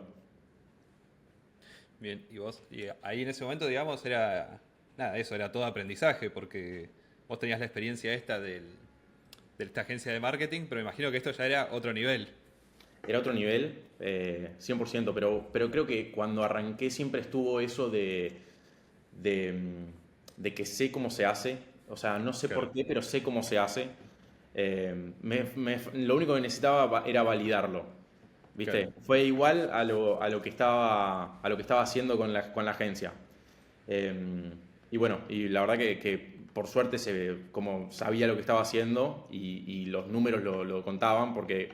[SPEAKER 1] Bien, y ahí en ese momento, digamos, era, nada, eso, era todo aprendizaje, porque vos tenías la experiencia esta de esta agencia de marketing, pero me imagino que esto ya era otro nivel.
[SPEAKER 2] Era otro nivel, 100%, pero creo que cuando arranqué siempre estuvo eso de que sé cómo se hace, o sea, no sé por
[SPEAKER 1] Claro,
[SPEAKER 2] qué, pero sé cómo se hace. Lo único que necesitaba era validarlo,
[SPEAKER 1] claro.
[SPEAKER 2] ¿viste? Fue igual a lo que estaba haciendo con la agencia. Eh, y bueno, y la verdad que por suerte como sabía lo que estaba haciendo y los números lo contaban, porque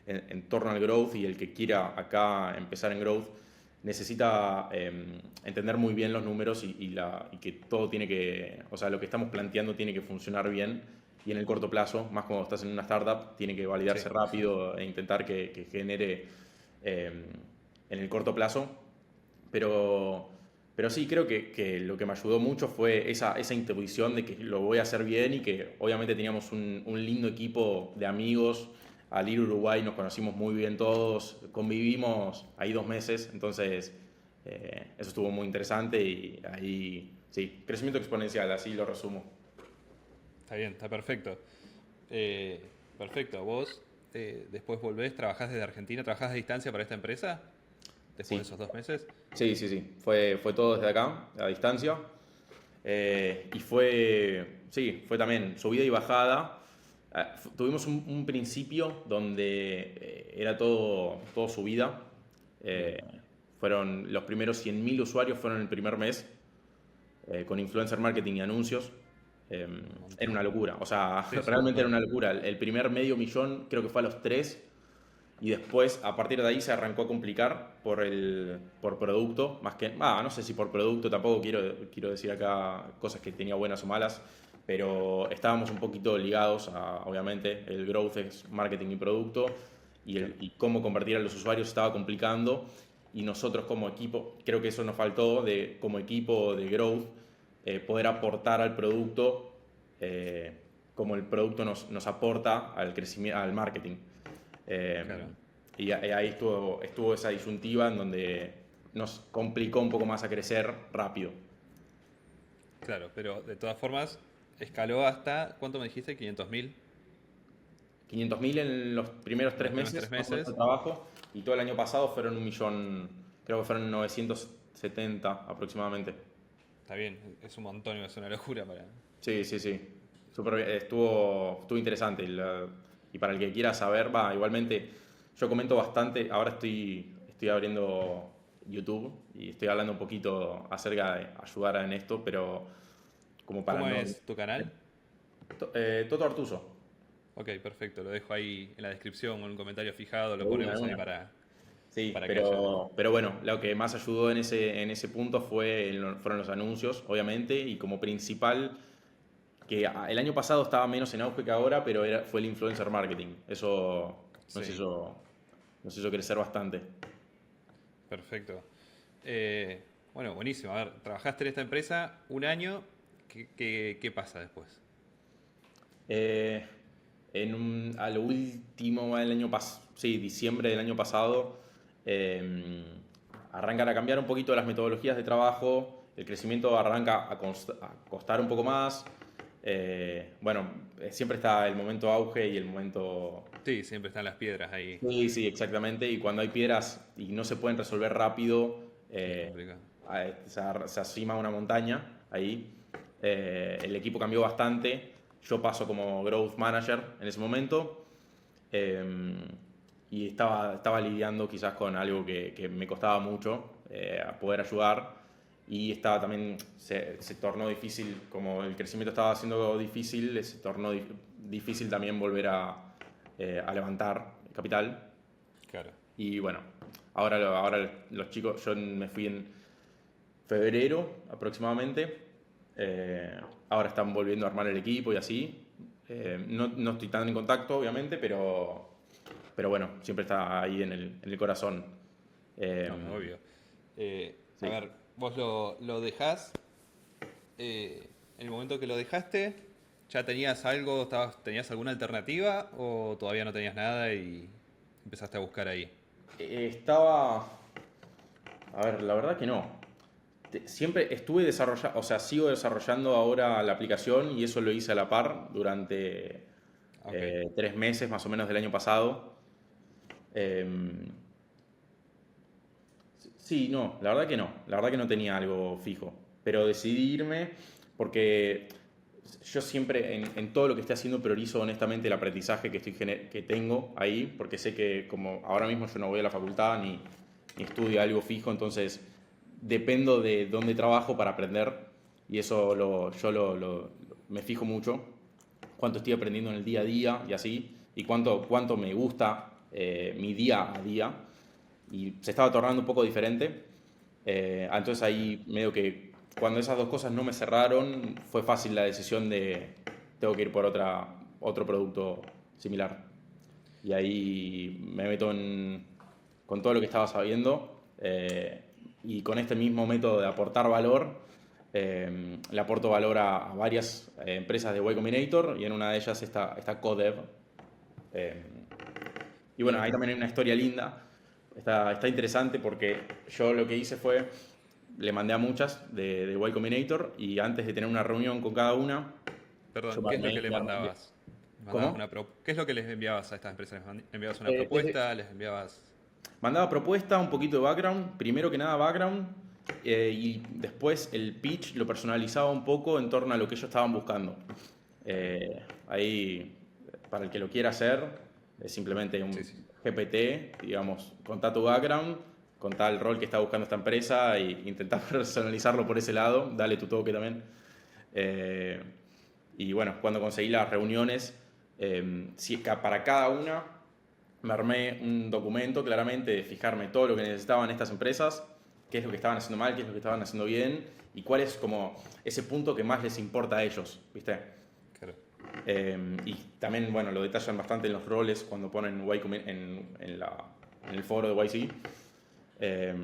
[SPEAKER 2] en torno al growth y el que quiera acá empezar en growth necesita entender muy bien los números y que todo tiene que, o sea, lo que estamos planteando tiene que funcionar bien y en el corto plazo, más cuando estás en una startup, tiene que
[SPEAKER 1] Sí,
[SPEAKER 2] validarse rápido e intentar que genere eh, en el corto plazo. Pero, pero sí, creo que lo que me ayudó mucho fue esa intuición de que lo voy a hacer bien y que obviamente teníamos un lindo equipo de amigos. Al ir a Uruguay nos conocimos muy bien todos, convivimos ahí 2 meses, entonces eso estuvo muy interesante y ahí, sí, crecimiento exponencial, así lo resumo.
[SPEAKER 1] está bien, está perfecto. Eh, Perfecto, vos después volvés, trabajás desde Argentina, trabajás a distancia para esta empresa, después de
[SPEAKER 2] Sí,
[SPEAKER 1] esos 2 meses.
[SPEAKER 2] sí, sí, sí, fue todo desde acá, a distancia. Y sí, fue también subida y bajada. Tuvimos un principio donde era todo subida.
[SPEAKER 1] Bien,
[SPEAKER 2] Eh, Fueron los primeros 100.000 usuarios fueron el primer mes, con influencer marketing y anuncios. Eh,
[SPEAKER 1] un
[SPEAKER 2] Era
[SPEAKER 1] montón.
[SPEAKER 2] una locura, o sea,
[SPEAKER 1] Sí, es un
[SPEAKER 2] realmente era
[SPEAKER 1] montón.
[SPEAKER 2] una locura. El primer medio millón creo que fue a los 3 y después, a partir de ahí, se arrancó a complicar por producto, más que, no sé si por producto, tampoco quiero decir acá cosas que tenía buenas o malas, pero estábamos un poquito ligados obviamente, el growth es marketing y producto,
[SPEAKER 1] Claro.
[SPEAKER 2] y cómo convertir a los usuarios estaba complicando, y nosotros como equipo, creo que eso nos faltó, como equipo de growth, poder aportar al producto eh, como el producto nos aporta al crecimiento, al marketing. Eh,
[SPEAKER 1] Claro.
[SPEAKER 2] y ahí estuvo esa disyuntiva en donde nos complicó un poco más a crecer rápido.
[SPEAKER 1] Claro, pero de todas formas, escaló hasta, ¿cuánto me dijiste? 500.000
[SPEAKER 2] 500.000 en los primeros
[SPEAKER 1] en
[SPEAKER 2] tres
[SPEAKER 1] los primeros tres
[SPEAKER 2] meses, más o menos de
[SPEAKER 1] meses.
[SPEAKER 2] trabajo, y todo el año pasado fueron 1.000.000, creo que fueron 970 aproximadamente.
[SPEAKER 1] Está bien, es un montón, es una locura para...
[SPEAKER 2] Sí, sí, sí. Súper bien. Estuvo interesante. Y para el que quiera saber, igualmente, yo comento bastante. Ahora estoy abriendo YouTube y estoy hablando un poquito acerca de ayudar en esto, pero como para
[SPEAKER 1] ¿Cómo
[SPEAKER 2] no.
[SPEAKER 1] es tu canal?
[SPEAKER 2] Toto Artuso.
[SPEAKER 1] Ok, perfecto, lo dejo ahí en la descripción o en un comentario fijado,
[SPEAKER 2] De
[SPEAKER 1] lo
[SPEAKER 2] una, de
[SPEAKER 1] ponemos ahí
[SPEAKER 2] una. Sí,
[SPEAKER 1] para que haya...
[SPEAKER 2] pero bueno, lo que más ayudó en ese punto fueron los anuncios, obviamente, y como principal, que el año pasado estaba menos en auge que ahora, pero fue el influencer marketing. Eso nos
[SPEAKER 1] Sí,
[SPEAKER 2] hizo, nos hizo crecer bastante.
[SPEAKER 1] perfecto. Eh, bueno, buenísimo. A ver, trabajaste en esta empresa un año, ¿qué pasa después?
[SPEAKER 2] Eh, a lo último, el año pasado, sí, diciembre del año pasado, eh, arrancan a cambiar un poquito las metodologías de trabajo, el crecimiento arranca a costar un poco más. Bueno, siempre está el momento auge y el momento.
[SPEAKER 1] Sí, siempre están las piedras ahí,
[SPEAKER 2] Sí, sí, exactamente. Y cuando hay piedras y no se pueden resolver rápido,
[SPEAKER 1] es complicado.
[SPEAKER 2] se acima una montaña ahí. el equipo cambió bastante, yo paso como Growth Manager en ese momento, y estaba lidiando quizás con algo que me costaba mucho a poder ayudar, y estaba también, se tornó difícil, como el crecimiento estaba siendo difícil, se tornó difícil también volver a levantar capital.
[SPEAKER 1] Claro.
[SPEAKER 2] Y bueno, ahora los chicos, yo me fui en febrero aproximadamente, ahora están volviendo a armar el equipo y así. No estoy tan en contacto, obviamente, pero bueno, siempre está ahí en el corazón.
[SPEAKER 1] No, obvio.
[SPEAKER 2] Sí.
[SPEAKER 1] A ver, vos lo dejás. En el momento que lo dejaste, ¿ya tenías algo, tenías alguna alternativa o todavía no tenías nada y empezaste a buscar ahí?
[SPEAKER 2] Estaba, a ver, la verdad que no. Siempre estuve desarrollando, o sea, sigo desarrollando ahora la aplicación y eso lo hice a la par durante
[SPEAKER 1] Ok,
[SPEAKER 2] 3 meses más o menos del año pasado. Em, sí, no, la verdad que no. La verdad que no tenía algo fijo. Pero decidí irme porque yo siempre en todo lo que esté haciendo priorizo honestamente el aprendizaje que tengo ahí, porque sé que como ahora mismo yo no voy a la facultad ni estudio algo fijo, entonces dependo de dónde trabajo para aprender y eso me fijo mucho, cuánto estoy aprendiendo en el día a día y así, y cuánto me gusta mi día a día. Y se estaba tornando un poco diferente. Entonces ahí medio que cuando esas dos cosas no me cerraron, fue fácil la decisión de tengo que ir por otro producto similar. Y ahí me meto con todo lo que estaba sabiendo y con este mismo método de aportar valor, le aporto valor a varias empresas de Y Combinator y en una de ellas está Codev. Eh, y bueno, ahí
[SPEAKER 1] bien.
[SPEAKER 2] también hay una historia linda. Está interesante porque yo lo que hice fue, le mandé a muchas de Y Combinator y antes de tener una reunión con cada una, yo
[SPEAKER 1] Perdón, ¿qué es lo
[SPEAKER 2] me,
[SPEAKER 1] que le
[SPEAKER 2] me armé-
[SPEAKER 1] mandabas?
[SPEAKER 2] ¿Cómo?
[SPEAKER 1] ¿Qué es lo que les enviabas a estas empresas? ¿Les enviabas una
[SPEAKER 2] Eh, desde-
[SPEAKER 1] propuesta? ¿Les enviabas...?
[SPEAKER 2] Mandaba propuesta, un poquito de background, primero que nada background, y después el pitch lo personalizaba un poco en torno a lo que ellos estaban buscando. Ahí, para el que lo quiera hacer, es simplemente
[SPEAKER 1] Sí,
[SPEAKER 2] un
[SPEAKER 1] sí.
[SPEAKER 2] GPT, digamos, contá tu background, contá el rol que está buscando esta empresa e intentá personalizarlo por ese lado, dale tu toque también. Eh, y bueno, cuando conseguí las reuniones, para cada una me armé un documento claramente de fijarme todo lo que necesitaban estas empresas, qué es lo que estaban haciendo mal, qué es lo que estaban haciendo bien y cuál es como ese punto que más les importa a ellos, ¿viste?
[SPEAKER 1] Claro.
[SPEAKER 2] Y también, bueno, lo detallan bastante en los roles cuando ponen en el foro de YC. Eh,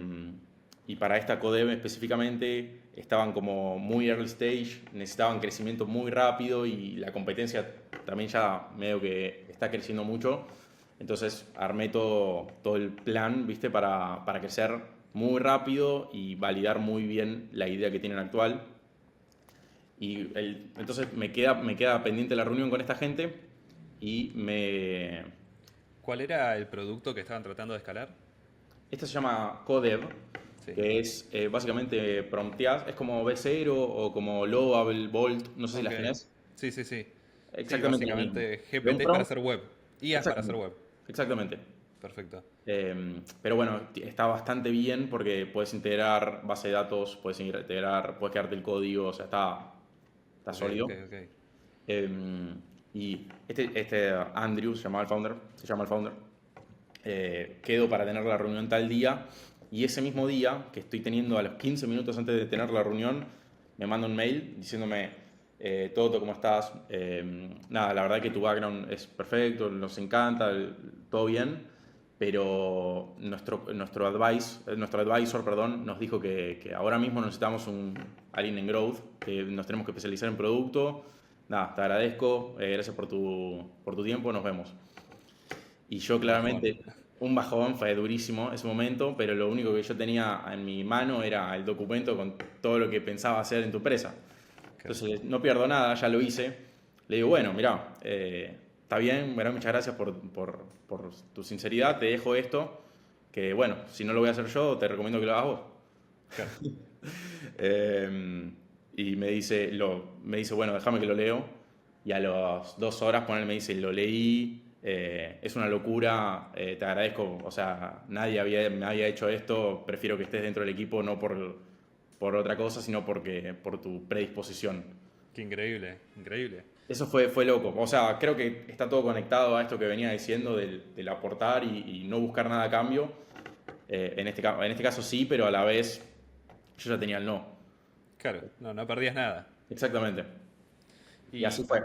[SPEAKER 2] y para esta Codev específicamente estaban como muy early stage, necesitaban crecimiento muy rápido y la competencia también ya medio que está creciendo mucho. Entonces armé todo el plan, ¿viste? Para crecer muy rápido y validar muy bien la idea que tienen actual. Entonces me queda pendiente la reunión con esta gente y
[SPEAKER 1] ¿Cuál era el producto que estaban tratando de escalar?
[SPEAKER 2] Esta se llama Codev,
[SPEAKER 1] Sí.
[SPEAKER 2] que es básicamente promptear, es como B0 o como Lovable, Bolt, no sé si
[SPEAKER 1] Ok.
[SPEAKER 2] las tenés.
[SPEAKER 1] Sí, sí, sí. Sí,
[SPEAKER 2] Exactamente lo mismo.
[SPEAKER 1] básicamente
[SPEAKER 2] De un
[SPEAKER 1] GPTs para
[SPEAKER 2] prompt,
[SPEAKER 1] hacer web. IAs para hacer
[SPEAKER 2] exactamente.
[SPEAKER 1] web.
[SPEAKER 2] Exactamente.
[SPEAKER 1] Perfecto.
[SPEAKER 2] Pero bueno, está bastante bien porque puedes integrar base de datos, puedes crearte el código, o sea, está
[SPEAKER 1] Ok, ok,
[SPEAKER 2] sólido.
[SPEAKER 1] ok.
[SPEAKER 2] Y este Andrew se llama el founder, quedo para tener la reunión tal día y ese mismo día que estoy teniendo a los 15 minutos antes de tener la reunión, me manda un mail diciéndome, Toto, ¿cómo estás? Nada, la verdad que tu background es perfecto, nos encanta, todo bien, pero nuestro advisor, perdón, nos dijo que ahora mismo necesitamos alguien en growth, que nos tenemos que especializar en producto. Nada, te agradezco, gracias por tu tiempo, nos vemos. Y yo
[SPEAKER 1] Un bajón.
[SPEAKER 2] claramente, un bajón, fue durísimo ese momento, pero lo único que yo tenía en mi mano era el documento con todo lo que pensaba hacer en tu empresa.
[SPEAKER 1] Claro.
[SPEAKER 2] Entonces, no pierdo nada, ya lo hice. Le digo, bueno, mira, está bien, bueno, muchas gracias por tu sinceridad, te dejo esto, que bueno, si no lo voy a hacer yo, te recomiendo que lo hagas vos.
[SPEAKER 1] Claro.
[SPEAKER 2] Eh, y me dice, bueno, déjame que lo leo. Y a las 2 horas, me dice, lo leí, es una locura, te agradezco, o sea, me había hecho esto, prefiero que estés dentro del equipo, no por otra cosa, sino por tu predisposición.
[SPEAKER 1] Qué increíble, increíble.
[SPEAKER 2] Eso fue loco. O sea, creo que está todo conectado a esto que venía diciendo del aportar y no buscar nada a cambio. En este caso sí, pero a la vez yo ya tenía el no.
[SPEAKER 1] Claro, no, no perdías nada.
[SPEAKER 2] Exactamente. Y así
[SPEAKER 1] Y
[SPEAKER 2] fue.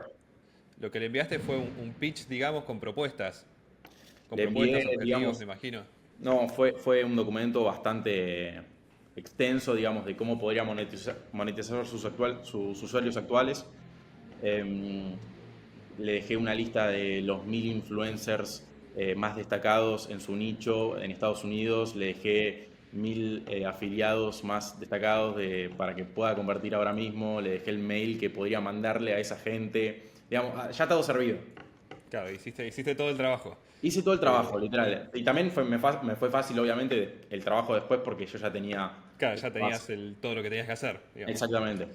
[SPEAKER 1] lo que le enviaste fue un pitch, digamos, con
[SPEAKER 2] Le envié,
[SPEAKER 1] propuestas, objetivos,
[SPEAKER 2] digamos,
[SPEAKER 1] me imagino.
[SPEAKER 2] no, fue un documento bastante extenso, digamos, de cómo podría monetizar sus usuarios actuales. Em, Le dejé una lista de los 1000 influencers más destacados en su nicho en Estados Unidos. Le dejé 1000 afiliados más destacados para que pueda convertir ahora mismo. Le dejé el mail que podría mandarle a esa gente. Digamos, ya todo servido.
[SPEAKER 1] Claro, hiciste todo el trabajo.
[SPEAKER 2] Hice todo el trabajo,
[SPEAKER 1] Eh,
[SPEAKER 2] literal. Y también me fue fácil, obviamente, el trabajo después porque yo ya tenía
[SPEAKER 1] claro,
[SPEAKER 2] esa
[SPEAKER 1] ya
[SPEAKER 2] base.
[SPEAKER 1] tenías todo lo que tenías que hacer, digamos.
[SPEAKER 2] Exactamente.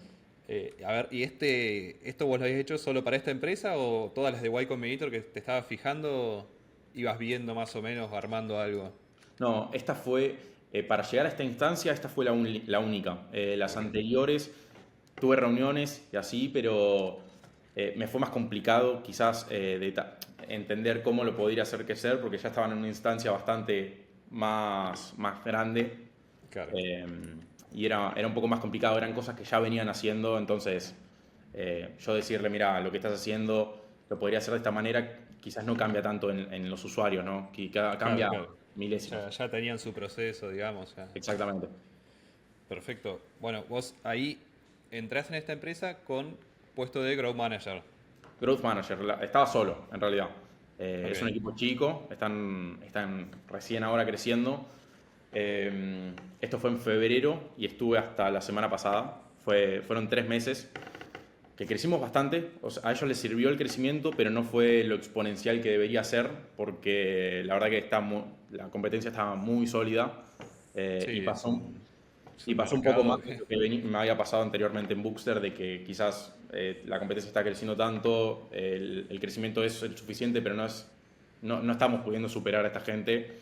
[SPEAKER 1] A ver, ¿y esto vos lo habías hecho solo para esta empresa o todas las de Y Combinator que te estabas fijando ibas viendo más o menos, armando algo?
[SPEAKER 2] No, esta fue, para llegar a esta instancia, esta fue la única. Las
[SPEAKER 1] Ok,
[SPEAKER 2] anteriores tuve reuniones y así, pero me fue más complicado quizás entender cómo lo podría hacer crecer, porque ya estaban en una instancia bastante más grande
[SPEAKER 1] claro,
[SPEAKER 2] eh, y era un poco más complicado, eran cosas que ya venían haciendo, entonces yo decirle, mira, lo que estás haciendo lo podría hacer de esta manera, quizás no cambia tanto en los usuarios, ¿no? Que
[SPEAKER 1] claro,
[SPEAKER 2] cambia
[SPEAKER 1] claro.
[SPEAKER 2] milésimos.
[SPEAKER 1] Ya tenían su proceso, digamos. Ya.
[SPEAKER 2] Exactamente.
[SPEAKER 1] Perfecto. Bueno, vos ahí entrás en esta empresa con puesto de Growth Manager.
[SPEAKER 2] Growth Manager, estaba solo en realidad. Es un
[SPEAKER 1] Ok.
[SPEAKER 2] equipo chico, están recién ahora creciendo. Esto fue en febrero y estuve hasta la semana pasada. Fueron 3 meses que crecimos bastante. O sea, a ellos les sirvió el crecimiento, pero no fue lo exponencial que debería ser, porque la verdad que la competencia estaba muy sólida eh, y
[SPEAKER 1] Sí,
[SPEAKER 2] pasó,
[SPEAKER 1] es
[SPEAKER 2] y
[SPEAKER 1] un
[SPEAKER 2] pasó un poco
[SPEAKER 1] mercado
[SPEAKER 2] más de
[SPEAKER 1] que...
[SPEAKER 2] lo que me había pasado anteriormente en Bookster, de que quizás la competencia está creciendo tanto, el crecimiento es el suficiente, pero no estamos pudiendo superar a esta gente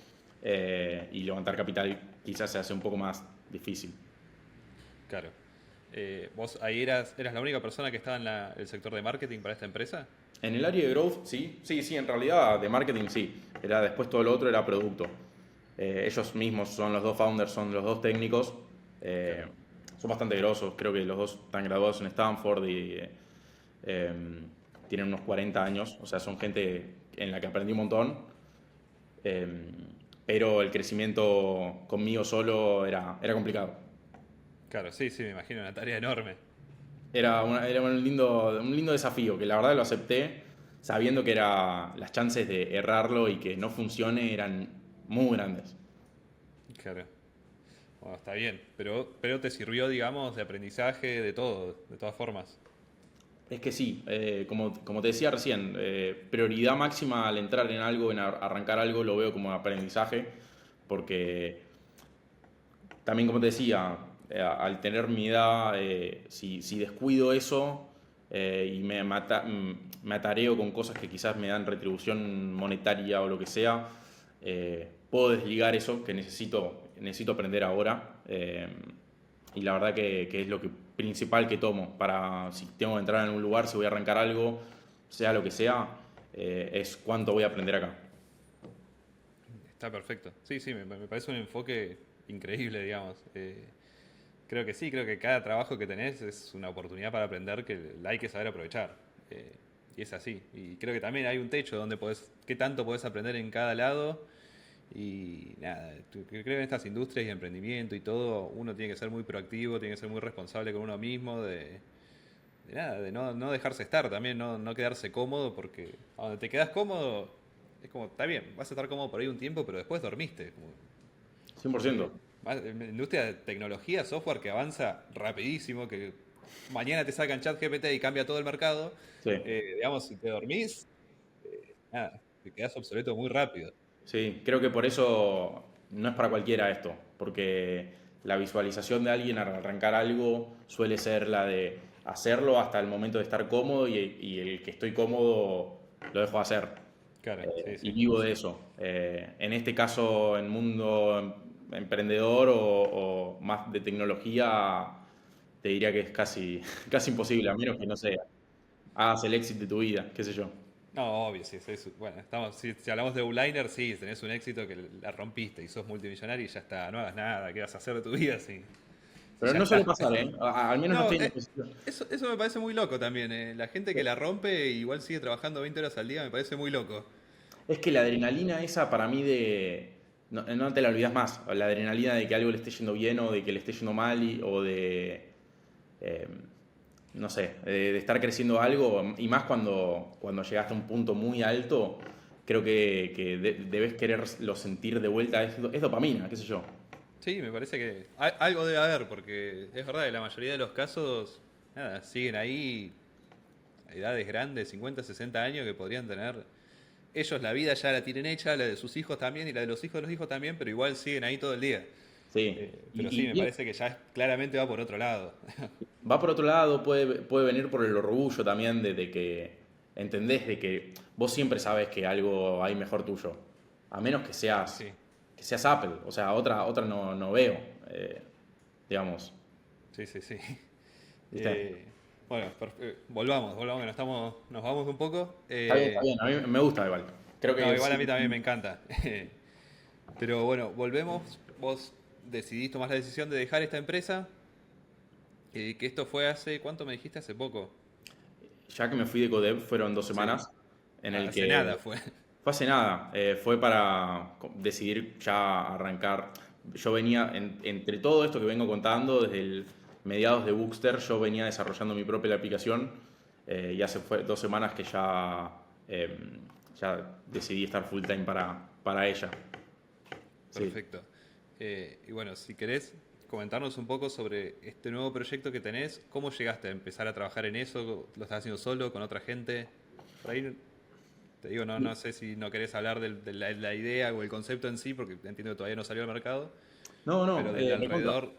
[SPEAKER 2] y levantar capital quizás se hace un poco más difícil.
[SPEAKER 1] Claro. ¿Vos ahí eras la única persona que estaba en el sector de marketing para esta empresa?
[SPEAKER 2] En el área de growth, sí, sí, sí, en realidad de marketing sí. Después todo lo otro era producto. Ellos mismos son los dos founders, son los dos técnicos. Eh,
[SPEAKER 1] Claro.
[SPEAKER 2] Son bastante grosos, creo que los dos están graduados en Stanford y eh, tienen unos 40 años, o sea, son gente en la que aprendí un montón. Eh, pero el crecimiento conmigo solo era complicado.
[SPEAKER 1] Claro, sí, sí, me imagino, una tarea enorme.
[SPEAKER 2] Era un lindo desafío, que la verdad lo acepté sabiendo que las chances de errarlo y que no funcione eran muy grandes.
[SPEAKER 1] Claro. Bueno, está bien, pero te sirvió, digamos, de aprendizaje, de todo, de todas formas.
[SPEAKER 2] Es que sí, como te decía recién, prioridad máxima al entrar en algo, en arrancar algo, lo veo como aprendizaje, porque también como te decía, al tener mi edad, si descuido eso y me atareo con cosas que quizás me dan retribución monetaria o lo que sea, puedo desligar eso que necesito aprender ahora. Y la verdad que es lo principal que tomo para si tengo que entrar en un lugar, si voy a arrancar algo, sea lo que sea, es cuánto voy a aprender acá.
[SPEAKER 1] Está perfecto. Sí, sí, me parece un enfoque increíble, digamos. Creo que sí, creo que cada trabajo que tenés es una oportunidad para aprender que la hay que saber aprovechar. Y es así. Y creo que también hay un techo donde qué tanto podés aprender en cada lado. Y nada, creo que en estas industrias y emprendimiento y todo, uno tiene que ser muy proactivo, tiene que ser muy responsable con uno mismo, de nada, de no dejarse estar también, no quedarse cómodo, porque a donde te quedas cómodo, es como, está bien, vas a estar cómodo por ahí un tiempo, pero después dormiste.
[SPEAKER 2] 100%.
[SPEAKER 1] En la industria de tecnología, software que avanza rapidísimo, que mañana te sacan chat GPT y cambia todo el mercado,
[SPEAKER 2] Sí.
[SPEAKER 1] digamos, si te dormís, nada, te quedas obsoleto muy rápido.
[SPEAKER 2] Sí, creo que por eso no es para cualquiera esto, porque la visualización de alguien al arrancar algo suele ser la de hacerlo hasta el momento de estar cómodo y el que estoy cómodo lo dejo hacer.
[SPEAKER 1] Claro, sí,
[SPEAKER 2] Y
[SPEAKER 1] sí.
[SPEAKER 2] vivo de eso. En este caso, en mundo emprendedor o más de tecnología, te diría que es casi, casi imposible, a menos que no sé, hagas el éxito de tu vida, qué sé yo.
[SPEAKER 1] No, obvio, sí, bueno, si hablamos de Uliner, sí, tenés un éxito que la rompiste y sos multimillonario y ya está, no hagas nada, ¿qué vas a hacer de tu vida si
[SPEAKER 2] Pero
[SPEAKER 1] ya
[SPEAKER 2] no suele
[SPEAKER 1] está?
[SPEAKER 2] pasar, ¿eh? Al menos no
[SPEAKER 1] No,
[SPEAKER 2] estoy en la posición.
[SPEAKER 1] eso me parece muy loco también. La gente que la rompe y igual sigue trabajando 20 horas al día me parece muy loco.
[SPEAKER 2] Es que la adrenalina esa para mí de... No, no te la olvidas más. La adrenalina de que algo le esté yendo bien o de que le esté yendo mal o de... eh, no sé, de estar creciendo algo. Y más cuando llegaste a un punto muy alto, creo que debes quererlo sentir de vuelta. Es dopamina, qué sé yo.
[SPEAKER 1] Sí, me parece que algo debe haber, porque es verdad que la mayoría de los casos, nada, siguen ahí a edades grandes, 50, 60 años, que podrían tener. Ellos la vida ya la tienen hecha, la de sus hijos también y la de los hijos de los hijos también, pero igual siguen ahí todo el día.
[SPEAKER 2] Sí.
[SPEAKER 1] Pero sí, me parece que ya claramente va por otro lado.
[SPEAKER 2] Va por otro lado, puede venir por el orgullo también de que entendés de que vos siempre sabes que algo hay mejor tuyo. A menos
[SPEAKER 1] Sí,
[SPEAKER 2] que seas Apple. O sea, otra no veo. Digamos.
[SPEAKER 1] sí, sí, sí.
[SPEAKER 2] ¿Viste?
[SPEAKER 1] Bueno, volvamos, que nos vamos un poco.
[SPEAKER 2] Está bien. A mí me gusta igual. Creo
[SPEAKER 1] No,
[SPEAKER 2] que
[SPEAKER 1] igual a
[SPEAKER 2] sí.
[SPEAKER 1] mí también me encanta. Pero bueno, volvemos. Vos decidís tomar la decisión de dejar esta empresa. Que esto fue hace, ¿cuánto me dijiste? Hace poco.
[SPEAKER 2] Ya que me fui de Codev, fueron 2 semanas
[SPEAKER 1] Sí.
[SPEAKER 2] en
[SPEAKER 1] Ah,
[SPEAKER 2] el
[SPEAKER 1] hace
[SPEAKER 2] que
[SPEAKER 1] nada fue.
[SPEAKER 2] fue hace nada. Fue para decidir ya arrancar. Yo venía, entre todo esto que vengo contando, desde el mediados de Bookster, yo venía desarrollando mi propia aplicación y hace 2 semanas que ya decidí estar full time para ella. Sí.
[SPEAKER 1] Perfecto. Y bueno, si querés comentarnos un poco sobre este nuevo proyecto que tenés, ¿cómo llegaste a empezar a trabajar en eso? ¿Lo estás haciendo solo, con otra gente? Por ahí te digo, no sé si no querés hablar de la idea o el concepto en sí, porque entiendo que todavía no salió al mercado,
[SPEAKER 2] No,
[SPEAKER 1] pero
[SPEAKER 2] no,
[SPEAKER 1] del
[SPEAKER 2] recontra.
[SPEAKER 1] alrededor.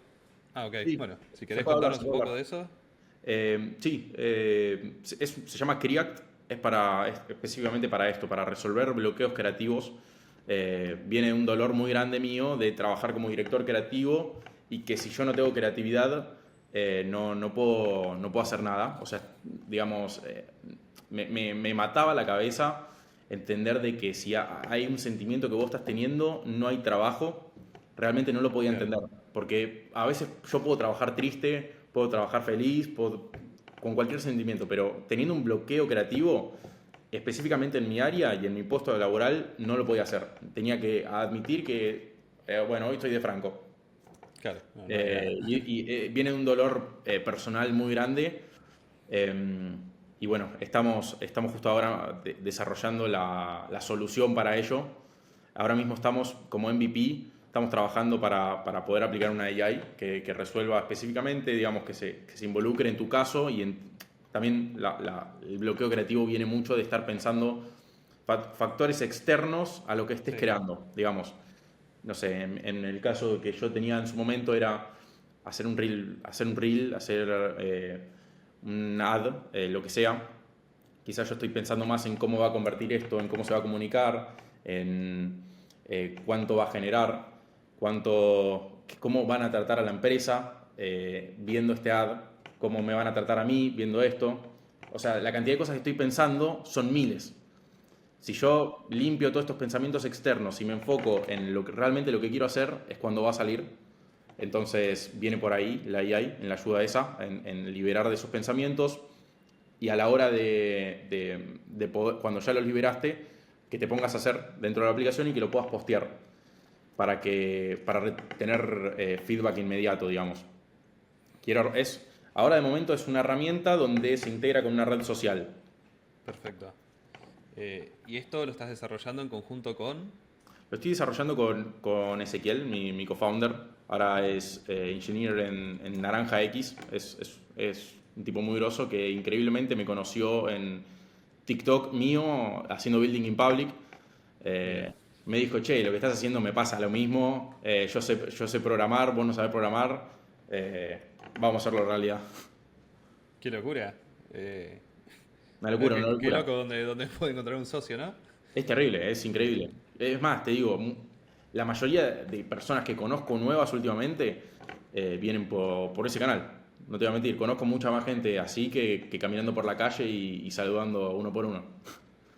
[SPEAKER 1] Ah, ok.
[SPEAKER 2] Sí,
[SPEAKER 1] Bueno, si
[SPEAKER 2] se
[SPEAKER 1] querés
[SPEAKER 2] puede hablar, se
[SPEAKER 1] contarnos un
[SPEAKER 2] puede
[SPEAKER 1] poco
[SPEAKER 2] hablar.
[SPEAKER 1] de eso.
[SPEAKER 2] Sí, se llama Criact, es específicamente para esto, para resolver bloqueos creativos. Viene de un dolor muy grande mío de trabajar como director creativo y que si yo no tengo creatividad no puedo hacer nada. O sea, digamos, me mataba la cabeza entender de que si hay un sentimiento que vos estás teniendo, no hay trabajo. Realmente no lo podía
[SPEAKER 1] Claro,
[SPEAKER 2] entender, porque a veces yo puedo trabajar triste, puedo trabajar feliz, con cualquier sentimiento, pero teniendo un bloqueo creativo, específicamente en mi área y en mi puesto laboral, no lo podía hacer. Tenía que admitir que, bueno, hoy estoy de franco.
[SPEAKER 1] claro, no hay nada.
[SPEAKER 2] Viene de un dolor personal muy grande. eh, y bueno, estamos justo ahora desarrollando la solución para ello. Ahora mismo estamos como MVP, estamos trabajando para poder aplicar una AI que resuelva específicamente, digamos, que se involucre en tu caso y también el bloqueo creativo viene mucho de estar pensando factores externos a lo que estés
[SPEAKER 1] Sí,
[SPEAKER 2] creando, digamos. No sé, en el caso que yo tenía en su momento era hacer un ad, lo que sea. Quizás yo estoy pensando más en cómo va a convertir esto, en cómo se va a comunicar, en cuánto va a generar, cómo van a tratar a la empresa viendo este ad, cómo me van a tratar a mí viendo esto. O sea, la cantidad de cosas que estoy pensando son miles. Si yo limpio todos estos pensamientos externos y me enfoco en realmente lo que quiero hacer, es cuando va a salir. Entonces viene por ahí la AI, en la ayuda esa, en liberar de esos pensamientos y a la hora de poder, cuando ya los liberaste, que te pongas a hacer dentro de la aplicación y que lo puedas postear para tener feedback inmediato, digamos. Ahora de momento es una herramienta donde se integra con una red social.
[SPEAKER 1] perfecto. ¿Y esto lo estás desarrollando en conjunto con?
[SPEAKER 2] Lo estoy desarrollando con Ezequiel, mi co-founder. Ahora es engineer en Naranja X. Es un tipo muy groso que increíblemente me conoció en TikTok mío haciendo building in public.
[SPEAKER 1] Bien.
[SPEAKER 2] me dijo, che, lo que estás haciendo me pasa lo mismo, yo sé programar, vos no sabés programar, vamos a hacerlo realidad.
[SPEAKER 1] Qué locura. Eh,
[SPEAKER 2] Una
[SPEAKER 1] qué
[SPEAKER 2] locura.
[SPEAKER 1] loco donde puede encontrar un socio, ¿no?
[SPEAKER 2] Es terrible, es increíble. Es más, te digo, la mayoría de personas que conozco nuevas últimamente vienen por ese canal. No te voy a mentir, conozco mucha más gente así que caminando por la calle y saludando uno por uno.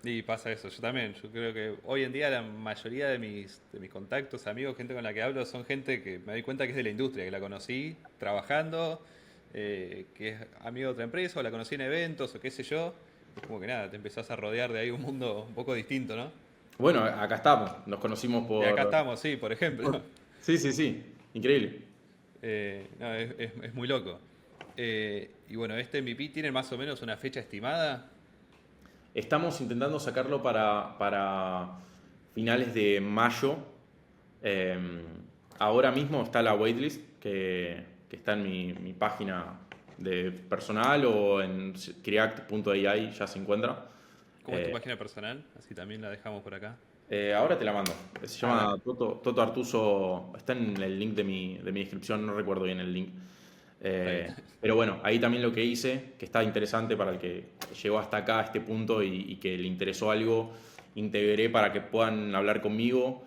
[SPEAKER 1] Y pasa eso, yo también. Yo creo que hoy en día la mayoría de mis contactos, amigos, gente con la que hablo, son gente que me doy cuenta que es de la industria, que la conocí trabajando, que es amigo de otra empresa, o la conocí en eventos, o qué sé yo. Es como que nada, te empezás a rodear de ahí un mundo un poco distinto, ¿no?
[SPEAKER 2] Bueno, acá estamos, nos conocimos
[SPEAKER 1] Y acá
[SPEAKER 2] por...
[SPEAKER 1] estamos, sí, por ejemplo.
[SPEAKER 2] Sí, sí, sí, increíble.
[SPEAKER 1] No, es muy loco. Y bueno, este MVP tiene más o menos una fecha estimada.
[SPEAKER 2] Estamos intentando sacarlo para finales de mayo. Eh, Ahora mismo está la waitlist que está en mi página de personal o en creact.ai ya se encuentra.
[SPEAKER 1] ¿Cómo es tu
[SPEAKER 2] Eh,
[SPEAKER 1] página personal? Así también la dejamos por acá.
[SPEAKER 2] Ahora te la mando. Se
[SPEAKER 1] Ah,
[SPEAKER 2] llama
[SPEAKER 1] dale.
[SPEAKER 2] Toto Artuso. Está en el link de mi descripción, no recuerdo bien el link.
[SPEAKER 1] Está bien.
[SPEAKER 2] Pero bueno, ahí también lo que hice, que está interesante para el que llegó hasta acá, a este punto y que le interesó algo, integré para que puedan hablar conmigo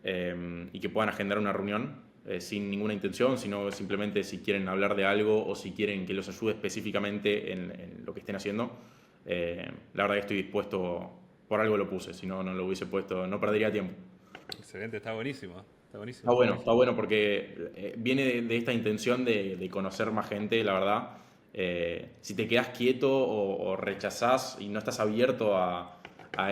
[SPEAKER 2] y que puedan agendar una reunión sin ninguna intención, sino simplemente si quieren hablar de algo o si quieren que los ayude específicamente en lo que estén haciendo. La verdad que estoy dispuesto, por algo lo puse, si no, no lo hubiese puesto, no perdería tiempo.
[SPEAKER 1] Excelente, está buenísimo. Está buenísimo, está
[SPEAKER 2] Está
[SPEAKER 1] buenísimo.
[SPEAKER 2] bueno porque viene de esta intención de conocer más gente, la verdad. Si te quedas quieto o rechazás y no estás abierto a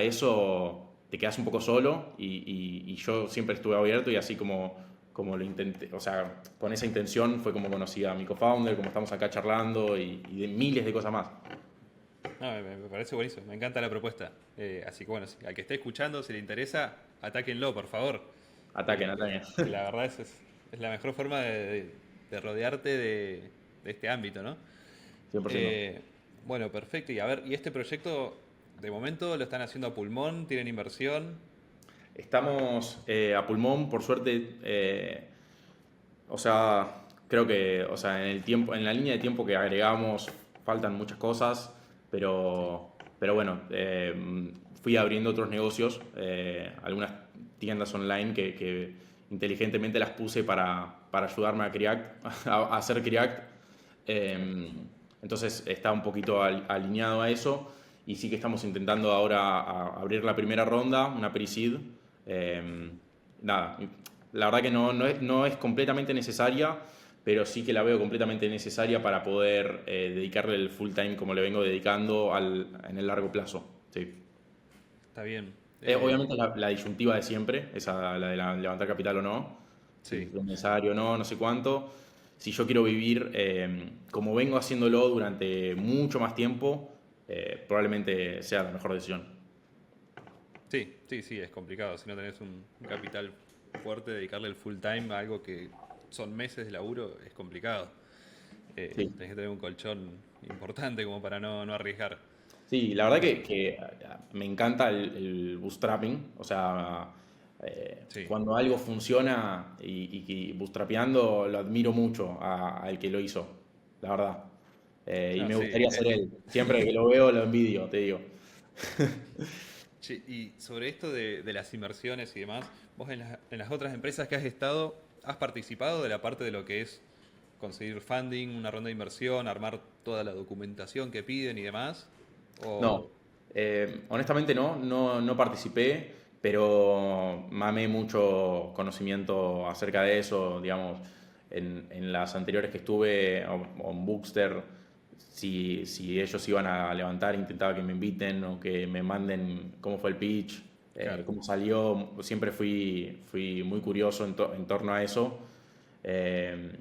[SPEAKER 2] eso, te quedas un poco solo y yo siempre estuve abierto y así como lo intenté, o sea, con esa intención fue como conocí a mi co-founder, como estamos acá charlando y de miles de cosas más.
[SPEAKER 1] No, me parece buenísimo, me encanta la propuesta. Así que bueno, al que esté escuchando, si le interesa, atáquenlo, por favor.
[SPEAKER 2] Ataquen, ataquen.
[SPEAKER 1] Que la verdad es la mejor forma de rodearte de este ámbito, ¿no?
[SPEAKER 2] 100%.
[SPEAKER 1] Eh, bueno, perfecto. Y a ver, ¿y este proyecto de momento lo están haciendo a pulmón? ¿Tienen inversión?
[SPEAKER 2] Estamos a pulmón, por suerte. O sea, creo que, o sea, en el tiempo, en la línea de tiempo que agregamos faltan muchas cosas, pero bueno, fui abriendo otros negocios, algunas tiendas online que inteligentemente las puse para ayudarme a Creact, a hacer Creact. Entonces está un poquito alineado a eso y sí que estamos intentando ahora abrir la primera ronda, una pre-seed. Eh, Nada, la verdad que no es completamente necesaria, pero sí que la veo completamente necesaria para poder dedicarle el full time como le vengo dedicando en el largo plazo. Sí.
[SPEAKER 1] Está bien.
[SPEAKER 2] Obviamente la disyuntiva de siempre, esa, la de levantar capital o no, si
[SPEAKER 1] Sí.
[SPEAKER 2] es necesario o no, no sé cuánto. Si yo quiero vivir como vengo haciéndolo durante mucho más tiempo, probablemente sea la mejor decisión.
[SPEAKER 1] Sí, sí, sí, es complicado. Si no tenés un capital fuerte, dedicarle el full time a algo que son meses de laburo es complicado.
[SPEAKER 2] Sí.
[SPEAKER 1] Tenés que tener un colchón importante como para no arriesgar.
[SPEAKER 2] Sí, la verdad
[SPEAKER 1] Eh,
[SPEAKER 2] que me encanta el bootstrapping, o sea,
[SPEAKER 1] sí.
[SPEAKER 2] cuando algo funciona y bootstrapeando lo admiro mucho al que lo hizo, la verdad. Y
[SPEAKER 1] No,
[SPEAKER 2] me
[SPEAKER 1] sí.
[SPEAKER 2] gustaría ser él. Siempre que lo veo lo envidio, te digo.
[SPEAKER 1] Che, y sobre esto de las inversiones y demás, vos en las otras empresas que has estado, ¿has participado de la parte de lo que es conseguir funding, una ronda de inversión, armar toda la documentación que piden y demás?
[SPEAKER 2] No,
[SPEAKER 1] O,
[SPEAKER 2] honestamente no participé, pero mamé mucho conocimiento acerca de eso, digamos, en las anteriores que estuve, o en Bookster, si ellos iban a levantar, intentaba que me inviten o que me manden cómo fue el pitch,
[SPEAKER 1] claro,
[SPEAKER 2] cómo salió, siempre fui muy curioso en torno a eso. Eh,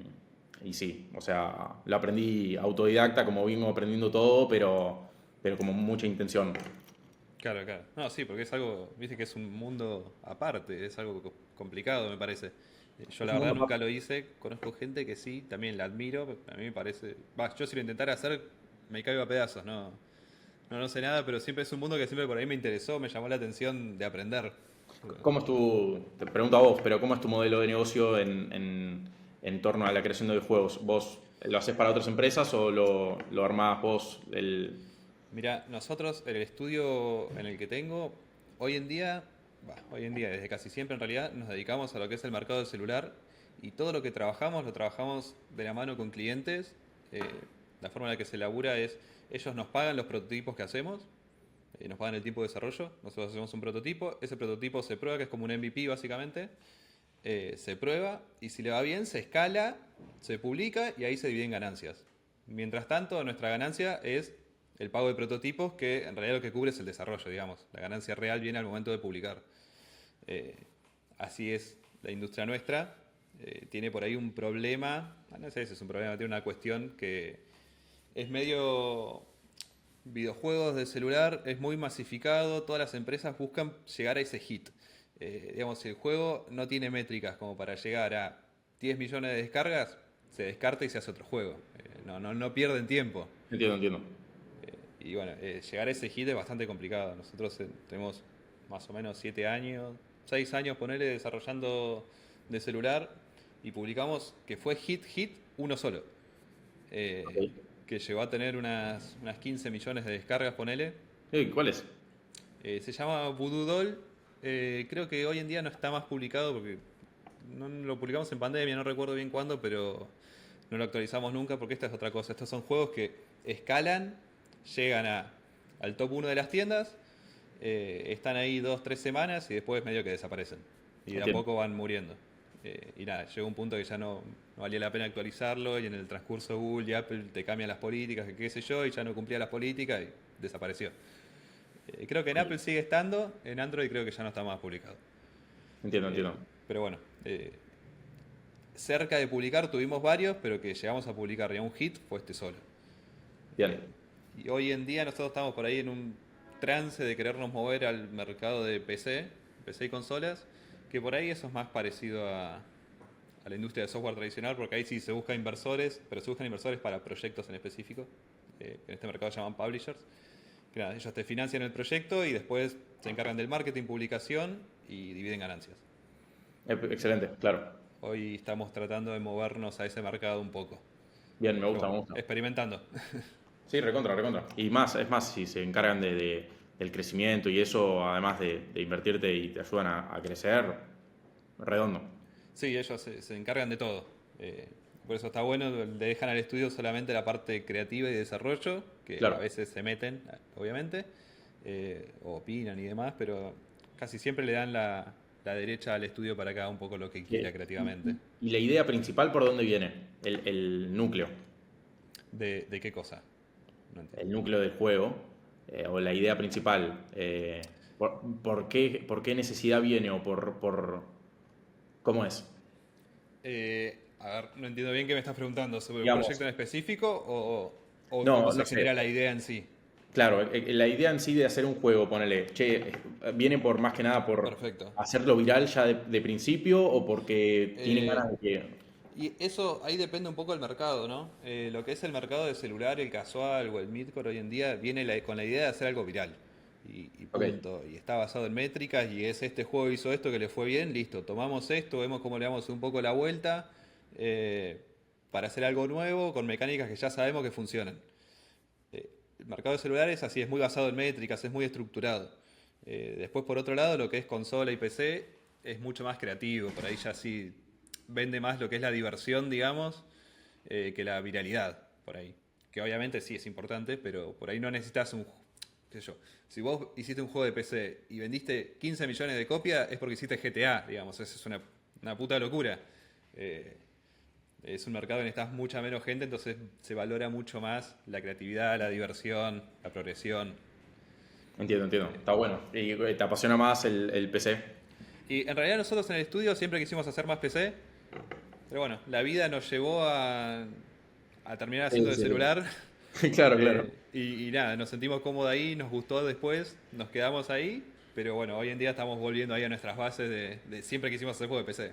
[SPEAKER 2] y sí, o sea, lo aprendí autodidacta, como vengo aprendiendo todo, pero como mucha intención.
[SPEAKER 1] claro, claro. No, sí, porque es algo, viste que es un mundo aparte, es algo complicado, me parece. Yo
[SPEAKER 2] Es
[SPEAKER 1] la
[SPEAKER 2] un
[SPEAKER 1] verdad
[SPEAKER 2] mundo
[SPEAKER 1] nunca lo hice, conozco gente que sí, también la admiro, pero a mí me parece, va, yo si lo intentara hacer, me caigo a pedazos, no sé nada, pero siempre es un mundo que siempre por ahí me interesó, me llamó la atención de aprender.
[SPEAKER 2] ¿Cómo es te pregunto a vos, pero cómo es tu modelo de negocio en torno a la creación de juegos? ¿Vos lo haces para otras empresas o lo armás vos?
[SPEAKER 1] Mira, nosotros, el estudio en el que tengo, hoy en día, hoy en día, desde casi siempre en realidad, nos dedicamos a lo que es el mercado del celular y todo lo que trabajamos lo trabajamos de la mano con clientes. Eh, la forma en la que se labura es, ellos nos pagan los prototipos que hacemos, nos pagan el tiempo de desarrollo, nosotros hacemos un prototipo, ese prototipo se prueba, que es como un MVP básicamente, se prueba y si le va bien se escala, se publica y ahí se dividen ganancias. Mientras tanto, nuestra ganancia es el pago de prototipos, que en realidad lo que cubre es el desarrollo, digamos. La ganancia real viene al momento de publicar. Eh, Así es la industria nuestra. Tiene por ahí un problema, no sé si es un problema, tiene una cuestión que es medio videojuegos de celular, es muy masificado, todas las empresas buscan llegar a ese hit. Digamos, si el juego no tiene métricas como para llegar a 10 millones de descargas, se descarta y se hace otro juego. No pierden tiempo.
[SPEAKER 2] Entiendo.
[SPEAKER 1] Y bueno, llegar a ese hit es bastante complicado. Nosotros tenemos más o menos 7 años, 6 años, ponerle desarrollando de celular y publicamos que fue hit, uno solo.
[SPEAKER 2] Ok.
[SPEAKER 1] Que llegó a tener unas 15 millones de descargas, ponele.
[SPEAKER 2] ¿Cuál es?
[SPEAKER 1] Se llama Voodoo Doll. Creo que hoy en día no está más publicado porque no lo publicamos en pandemia, no recuerdo bien cuándo, pero no lo actualizamos nunca porque esta es otra cosa. Estos son juegos que escalan, llegan al top 1 de las tiendas, están ahí 2-3 semanas y después medio que desaparecen. Y de a
[SPEAKER 2] Entiendo.
[SPEAKER 1] poco van muriendo. Y nada, llegó un punto que ya no valía la pena actualizarlo y en el transcurso Google y Apple te cambian las políticas, que qué sé yo, y ya no cumplía las políticas y desapareció. Creo que en Apple sigue estando, en Android creo que ya no está más publicado.
[SPEAKER 2] Entiendo.
[SPEAKER 1] Pero bueno, cerca de publicar tuvimos varios, pero que llegamos a publicar ya un hit fue este solo.
[SPEAKER 2] Bien.
[SPEAKER 1] Y hoy en día nosotros estamos por ahí en un trance de querernos mover al mercado de PC y consolas, que por ahí eso es más parecido a la industria de software tradicional, porque ahí sí se busca inversores, pero se buscan inversores para proyectos en específico, que en este mercado se llaman publishers. Que nada, ellos te financian el proyecto y después se encargan del marketing, publicación y dividen ganancias.
[SPEAKER 2] Excelente, claro.
[SPEAKER 1] Hoy estamos tratando de movernos a ese mercado un poco.
[SPEAKER 2] Bien, me
[SPEAKER 1] Pero
[SPEAKER 2] gusta, me
[SPEAKER 1] bueno,
[SPEAKER 2] gusta.
[SPEAKER 1] experimentando.
[SPEAKER 2] Sí, recontra. Y más, es más, si se encargan del crecimiento y eso, además de invertirte y te ayudan a crecer, redondo.
[SPEAKER 1] Sí, ellos se encargan de todo. Por eso está bueno, le dejan al estudio solamente la parte creativa y de desarrollo, que a
[SPEAKER 2] Claro.
[SPEAKER 1] veces se meten, obviamente, o opinan y demás, pero casi siempre le dan la derecha al estudio para que haga un poco lo que quiera creativamente.
[SPEAKER 2] ¿Y la idea principal por dónde viene? El núcleo.
[SPEAKER 1] ¿De qué cosa? No entiendo.
[SPEAKER 2] El núcleo del juego, o la idea principal. ¿Por qué necesidad viene o cómo es?
[SPEAKER 1] A ver, no entiendo bien qué me estás preguntando, ¿sobre un
[SPEAKER 2] Digamos,
[SPEAKER 1] proyecto en específico o
[SPEAKER 2] no,
[SPEAKER 1] cómo
[SPEAKER 2] no
[SPEAKER 1] se
[SPEAKER 2] sé.
[SPEAKER 1] genera la idea en sí?
[SPEAKER 2] Claro, la idea en sí de hacer un juego, ponele, che, viene por más que nada por
[SPEAKER 1] Perfecto.
[SPEAKER 2] hacerlo viral ya de principio o porque tienen
[SPEAKER 1] Eh,
[SPEAKER 2] ganas de que...
[SPEAKER 1] Y eso ahí depende un poco del mercado, ¿no? Lo que es el mercado de celular, el casual o el midcore hoy en día viene con la idea de hacer algo viral. Y
[SPEAKER 2] Ok.
[SPEAKER 1] punto. Y está basado en métricas y es este juego hizo esto que le fue bien, listo. Tomamos esto, vemos cómo le damos un poco la vuelta para hacer algo nuevo con mecánicas que ya sabemos que funcionan. El mercado de celulares así es muy basado en métricas, es muy estructurado. Después, por otro lado, lo que es consola y PC es mucho más creativo. Por ahí ya sí vende más lo que es la diversión, digamos, que la viralidad. Por ahí. Que obviamente sí es importante, pero por ahí no necesitas qué sé yo. Si vos hiciste un juego de PC y vendiste 15 millones de copias, es porque hiciste GTA, digamos. Eso es una puta locura. Eh, es un mercado en el que estás mucha menos gente, entonces se valora mucho más la creatividad, la diversión, la progresión.
[SPEAKER 2] Entiendo. Está bueno. ¿Y te apasiona más el PC?
[SPEAKER 1] Y en realidad nosotros en el estudio siempre quisimos hacer más PC, pero bueno, la vida nos llevó a terminar haciendo
[SPEAKER 2] Sí,
[SPEAKER 1] de
[SPEAKER 2] sí.
[SPEAKER 1] celular.
[SPEAKER 2] Claro.
[SPEAKER 1] Y nada, nos sentimos cómodos ahí, nos gustó después, nos quedamos ahí, pero bueno, hoy en día estamos volviendo ahí a nuestras bases de siempre quisimos hacer juegos de PC.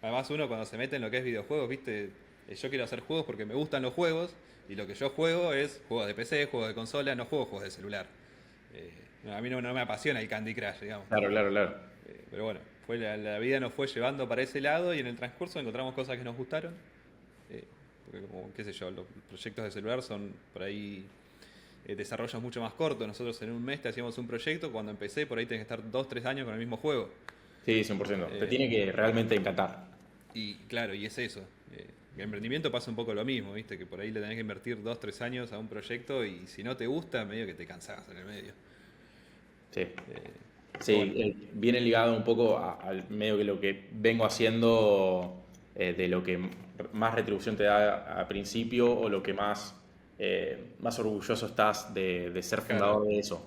[SPEAKER 1] Además uno cuando se mete en lo que es videojuegos, viste, yo quiero hacer juegos porque me gustan los juegos y lo que yo juego es juegos de PC, juegos de consola, no juego juegos de celular. A mí no me apasiona el Candy Crush, digamos.
[SPEAKER 2] Claro.
[SPEAKER 1] Pero bueno, la vida nos fue llevando para ese lado y en el transcurso encontramos cosas que nos gustaron. Porque como, qué sé yo, los proyectos de celular son por ahí desarrollos mucho más cortos. Nosotros en un mes te hacíamos un proyecto, cuando empecé por ahí tenés que estar 2, 3 años con el mismo juego.
[SPEAKER 2] Sí, 100%. Te
[SPEAKER 1] Eh,
[SPEAKER 2] tiene que realmente encantar.
[SPEAKER 1] y claro, y es eso. El emprendimiento pasa un poco lo mismo, ¿viste? Que por ahí le tenés que invertir 2, 3 años a un proyecto y si no te gusta, medio que te cansás en el medio.
[SPEAKER 2] Sí. Sí,
[SPEAKER 1] Pero bueno,
[SPEAKER 2] viene ligado un poco al medio que lo que vengo haciendo, de lo que más retribución te da al principio o lo que más orgulloso estás de ser
[SPEAKER 1] claro,
[SPEAKER 2] fundador de eso.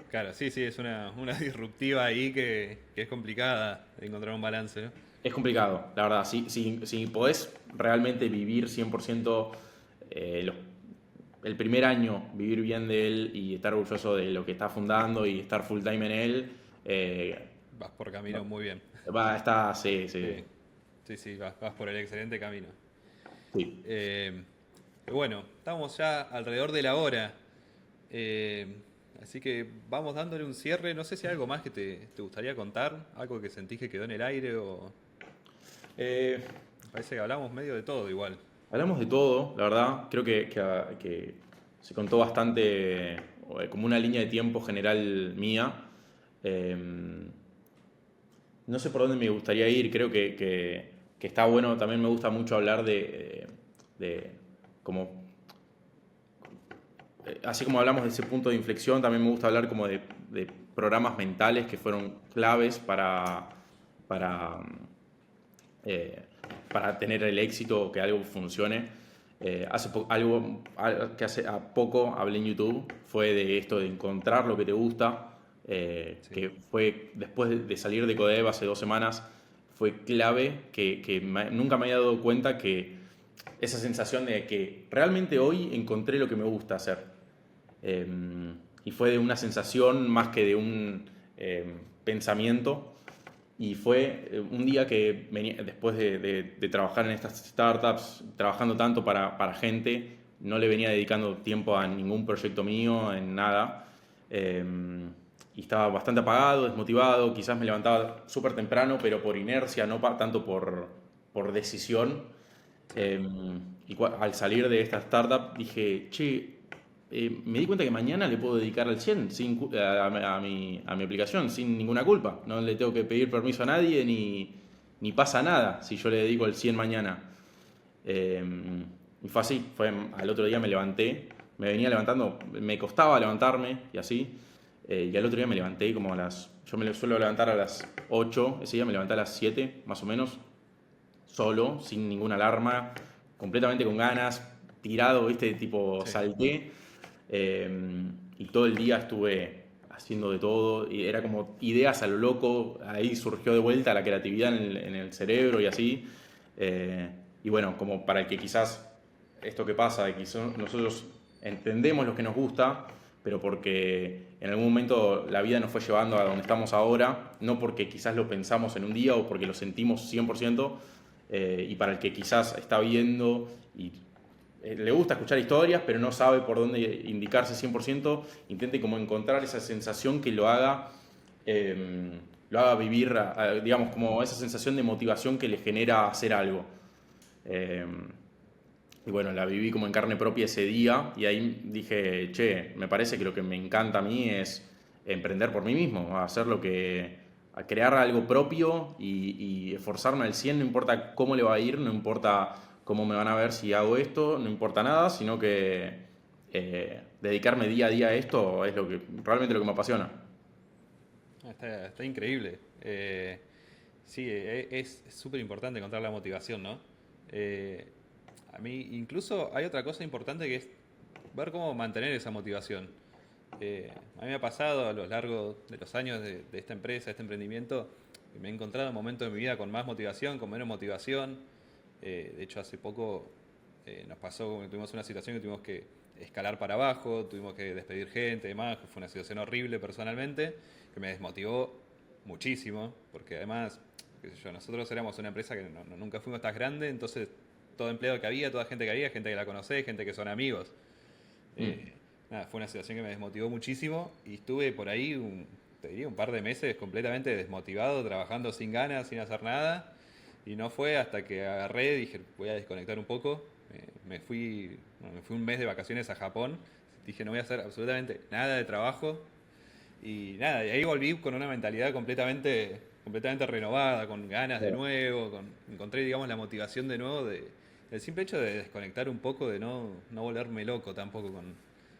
[SPEAKER 1] claro, sí, sí, es una disruptiva ahí que es complicada de encontrar un balance, ¿no?
[SPEAKER 2] Es complicado, la verdad. Si podés realmente vivir 100%, eh, los- el primer año, vivir bien de él y estar orgulloso de lo que está fundando y estar full time en él,
[SPEAKER 1] Vas por camino muy bien.
[SPEAKER 2] va a estar, sí, sí,
[SPEAKER 1] Sí, sí, sí, vas por el excelente camino.
[SPEAKER 2] sí.
[SPEAKER 1] Eh, bueno, estamos ya alrededor de la hora. Eh, Así que vamos dándole un cierre. No sé si hay algo más que te gustaría contar, algo que sentís que quedó en el aire o...
[SPEAKER 2] Eh,
[SPEAKER 1] Parece que hablamos medio de todo igual.
[SPEAKER 2] Hablamos de todo, la verdad. Creo que se contó bastante, como una línea de tiempo general mía. Eh, no sé por dónde me gustaría ir. Creo que está bueno. También me gusta mucho hablar de como, así como hablamos de ese punto de inflexión, también me gusta hablar como de programas mentales que fueron claves para, eh, para tener el éxito o que algo funcione. Algo que hace a poco hablé en YouTube fue de esto de encontrar lo que te gusta,
[SPEAKER 1] Sí,
[SPEAKER 2] que fue después de salir de Codev hace 2 semanas, fue clave que nunca me había dado cuenta que esa sensación de que realmente hoy encontré lo que me gusta hacer. Eh, y fue de una sensación más que de un pensamiento. Y fue un día que venía, después de trabajar en estas startups, trabajando tanto para gente, no le venía dedicando tiempo a ningún proyecto mío, en nada. Eh, y estaba bastante apagado, desmotivado, quizás me levantaba súper temprano, pero por inercia, no tanto por decisión. Eh, al salir de esta startup dije, che, me di cuenta que mañana le puedo dedicar al 100 a mi aplicación sin ninguna culpa. No le tengo que pedir permiso a nadie ni pasa nada si yo le dedico el 100 mañana. Eh, y fue así, al otro día me levanté, me venía levantando, me costaba levantarme y así. Y al otro día me levanté como yo me suelo levantar a las 8, ese día me levanté a las 7 más o menos, solo, sin ninguna alarma, completamente con ganas, tirado, ¿viste? Tipo,
[SPEAKER 1] sí.
[SPEAKER 2] salté, y todo el día estuve haciendo de todo, y era como ideas a lo loco, ahí surgió de vuelta la creatividad en el cerebro y así. Y bueno, como para el que quizás esto que pasa, de que nosotros entendemos lo que nos gusta, pero porque en algún momento la vida nos fue llevando a donde estamos ahora, no porque quizás lo pensamos en un día o porque lo sentimos 100%, y para el que quizás está viendo y le gusta escuchar historias, pero no sabe por dónde indicarse 100%, intente como encontrar esa sensación que lo haga vivir, digamos, como esa sensación de motivación que le genera hacer algo. Eh, y bueno, la viví como en carne propia ese día y ahí dije, che, me parece que lo que me encanta a mí es emprender por mí mismo, a crear algo propio y esforzarme al 100, no importa cómo le va a ir, no importa cómo me van a ver si hago esto, no importa nada, sino que dedicarme día a día a esto es realmente lo que me apasiona.
[SPEAKER 1] Está increíble. Sí, es súper importante encontrar la motivación, ¿no? Eh, a mí incluso hay otra cosa importante que es ver cómo mantener esa motivación. A mí me ha pasado a lo largo de los años de esta empresa, este emprendimiento, que me he encontrado en momentos de mi vida con más motivación, con menos motivación. De hecho, hace poco nos pasó que tuvimos una situación que tuvimos que escalar para abajo, tuvimos que despedir gente y demás, que fue una situación horrible personalmente, que me desmotivó muchísimo, porque además, qué sé yo, nosotros éramos una empresa que nunca fuimos tan grande, entonces todo empleado que había, toda gente que había, gente que la conocés, gente que son amigos.
[SPEAKER 2] Mm.
[SPEAKER 1] Nada, fue una situación que me desmotivó muchísimo y estuve por ahí te diría, un par de meses completamente desmotivado, trabajando sin ganas, sin hacer nada. Y no fue hasta que agarré, dije, voy a desconectar un poco. Me fui un mes de vacaciones a Japón. Dije, no voy a hacer absolutamente nada de trabajo. Y nada, y ahí volví con una mentalidad completamente renovada, con ganas de
[SPEAKER 2] Claro.
[SPEAKER 1] nuevo, encontré, digamos, la motivación de nuevo del simple hecho de desconectar un poco, de no volverme loco tampoco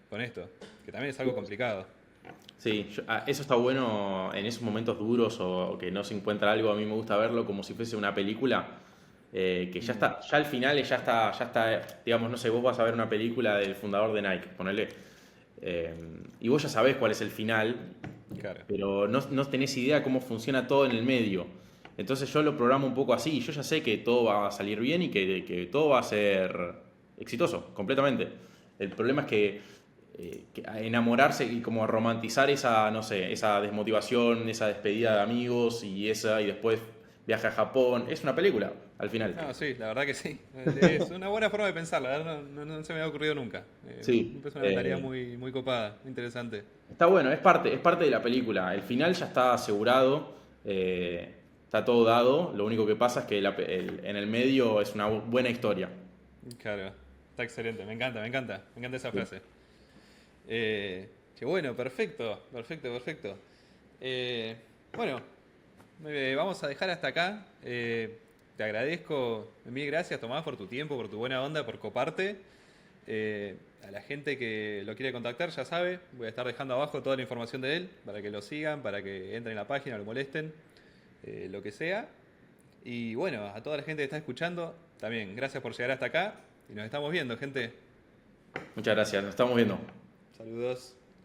[SPEAKER 1] con esto, que también es algo complicado.
[SPEAKER 2] Sí, eso está bueno en esos momentos duros o que no se encuentra algo. A mí me gusta verlo como si fuese una película que ya
[SPEAKER 1] Mm,
[SPEAKER 2] está, ya al final ya está, digamos, no sé, vos vas a ver una película del fundador de Nike, ponele, y vos ya sabés cuál es el final,
[SPEAKER 1] claro.
[SPEAKER 2] pero no tenés idea cómo funciona todo en el medio. Entonces yo lo programo un poco así, yo ya sé que todo va a salir bien y que todo va a ser exitoso, completamente. El problema es que enamorarse y como romantizar esa, no sé, esa desmotivación, esa despedida de amigos y después viaje a Japón, es una película, al final.
[SPEAKER 1] No, sí, la verdad que sí. Es una buena forma de pensar, la verdad no se me había ocurrido nunca.
[SPEAKER 2] Sí,
[SPEAKER 1] Es una mentalidad muy copada, interesante.
[SPEAKER 2] está bueno, es parte de la película. El final ya está asegurado, está todo dado. Lo único que pasa es que en el medio es una buena historia.
[SPEAKER 1] Claro, está excelente, me encanta esa
[SPEAKER 2] Sí.
[SPEAKER 1] frase. Che, bueno, perfecto. Eh, bueno, vamos a dejar hasta acá. Te agradezco, mil gracias Tomás por tu tiempo, por tu buena onda, por coparte. A la gente que lo quiere contactar, ya sabe, voy a estar dejando abajo toda la información de él para que lo sigan, para que entren en la página, lo molesten, lo que sea. Y bueno, a toda la gente que está escuchando, también gracias por llegar hasta acá y nos estamos viendo, gente.
[SPEAKER 2] Muchas gracias, nos estamos viendo.
[SPEAKER 1] Saludos.